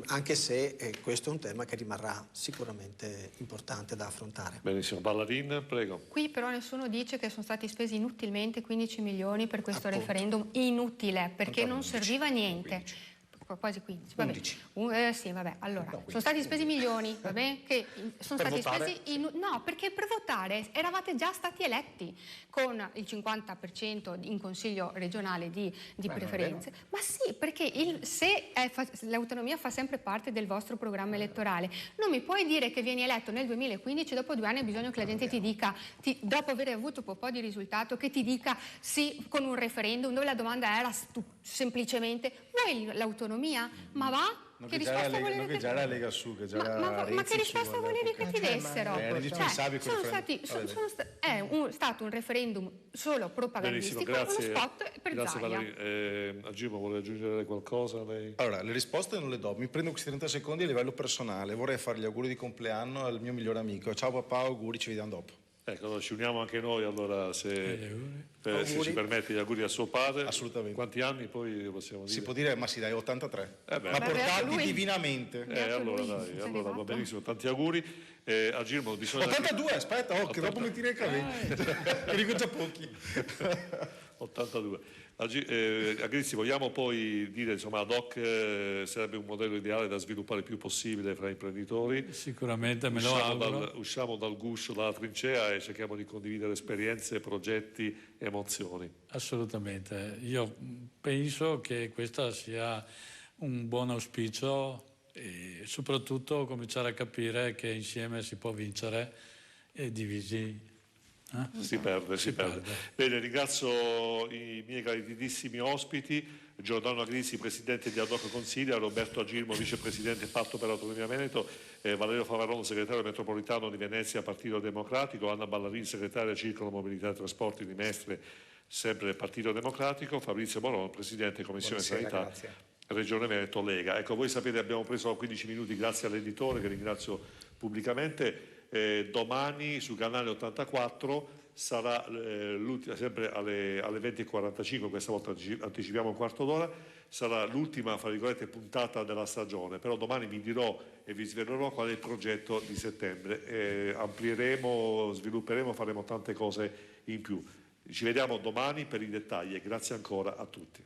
anche se questo è un tema che rimarrà sicuramente importante da affrontare. Benissimo, Ballarin, prego. Qui però nessuno dice che sono stati spesi inutilmente 15 milioni per questo referendum, inutile, perché non serviva a niente. 15. Quasi 15, vabbè. Sì, vabbè, allora, no, sono stati spesi milioni, va bene? Che sono stati spesi no, perché per votare eravate già stati eletti con il 50% in consiglio regionale di preferenze. Ma sì, perché se l'autonomia fa sempre parte del vostro programma elettorale, non mi puoi dire che vieni eletto nel 2015, dopo 2 anni hai bisogno che la gente ti dica, dopo aver avuto un po' di risultato, che ti dica sì con un referendum, dove la domanda era semplicemente vuoi l'autonomia? Ma va? Che risposta volevi che già era Lega Su, che già era ma che risposta volevi che ti dessero? È stato un referendum solo propagandistico, uno spot per Zaia. Agimo, vuole aggiungere qualcosa lei? Allora, le risposte non le do, mi prendo questi 30 secondi a livello personale. Vorrei fare gli auguri di compleanno al mio migliore amico. Ciao papà, auguri, ci vediamo dopo. Ecco, ci uniamo anche noi, allora se ci permette gli auguri a suo padre. Assolutamente. Quanti anni poi possiamo dire? Si può dire, ma sì dai, 83. Ma portati divinamente. Allora dai, allora va benissimo, tanti auguri. A Girmo bisogna... 82, aspetta, che dopo mi tiri i capelli. Che dico già pochi. 82. A Grizzi, vogliamo poi dire, insomma, ad hoc sarebbe un modello ideale da sviluppare il più possibile fra imprenditori. Sicuramente, me lo auguro. Usciamo dal guscio, dalla trincea e cerchiamo di condividere esperienze, progetti, emozioni. Assolutamente. Io penso che questo sia un buon auspicio e soprattutto cominciare a capire che insieme si può vincere e divisi si perde. Bene, ringrazio i miei graditissimi ospiti, Giordano Grizzi, presidente di Ad Hoc Consiglio, Roberto Agirmo, vicepresidente Patto per l'Autonomia Veneto, Valerio Favarolo, segretario metropolitano di Venezia, Partito Democratico, Anna Ballarin, segretaria Circolo Mobilità e Trasporti di Mestre, sempre Partito Democratico, Fabrizio Boron, presidente Commissione Sanità. Grazie. Regione Veneto Lega. Ecco, voi sapete, abbiamo preso 15 minuti grazie all'editore che ringrazio pubblicamente. domani su canale 84 sarà sempre alle 20:45, questa volta anticipiamo un quarto d'ora, sarà l'ultima, fra virgolette, puntata della stagione, però domani vi dirò e vi svelerò qual è il progetto di settembre. Amplieremo, svilupperemo, faremo tante cose in più. Ci vediamo domani per i dettagli e grazie ancora a tutti.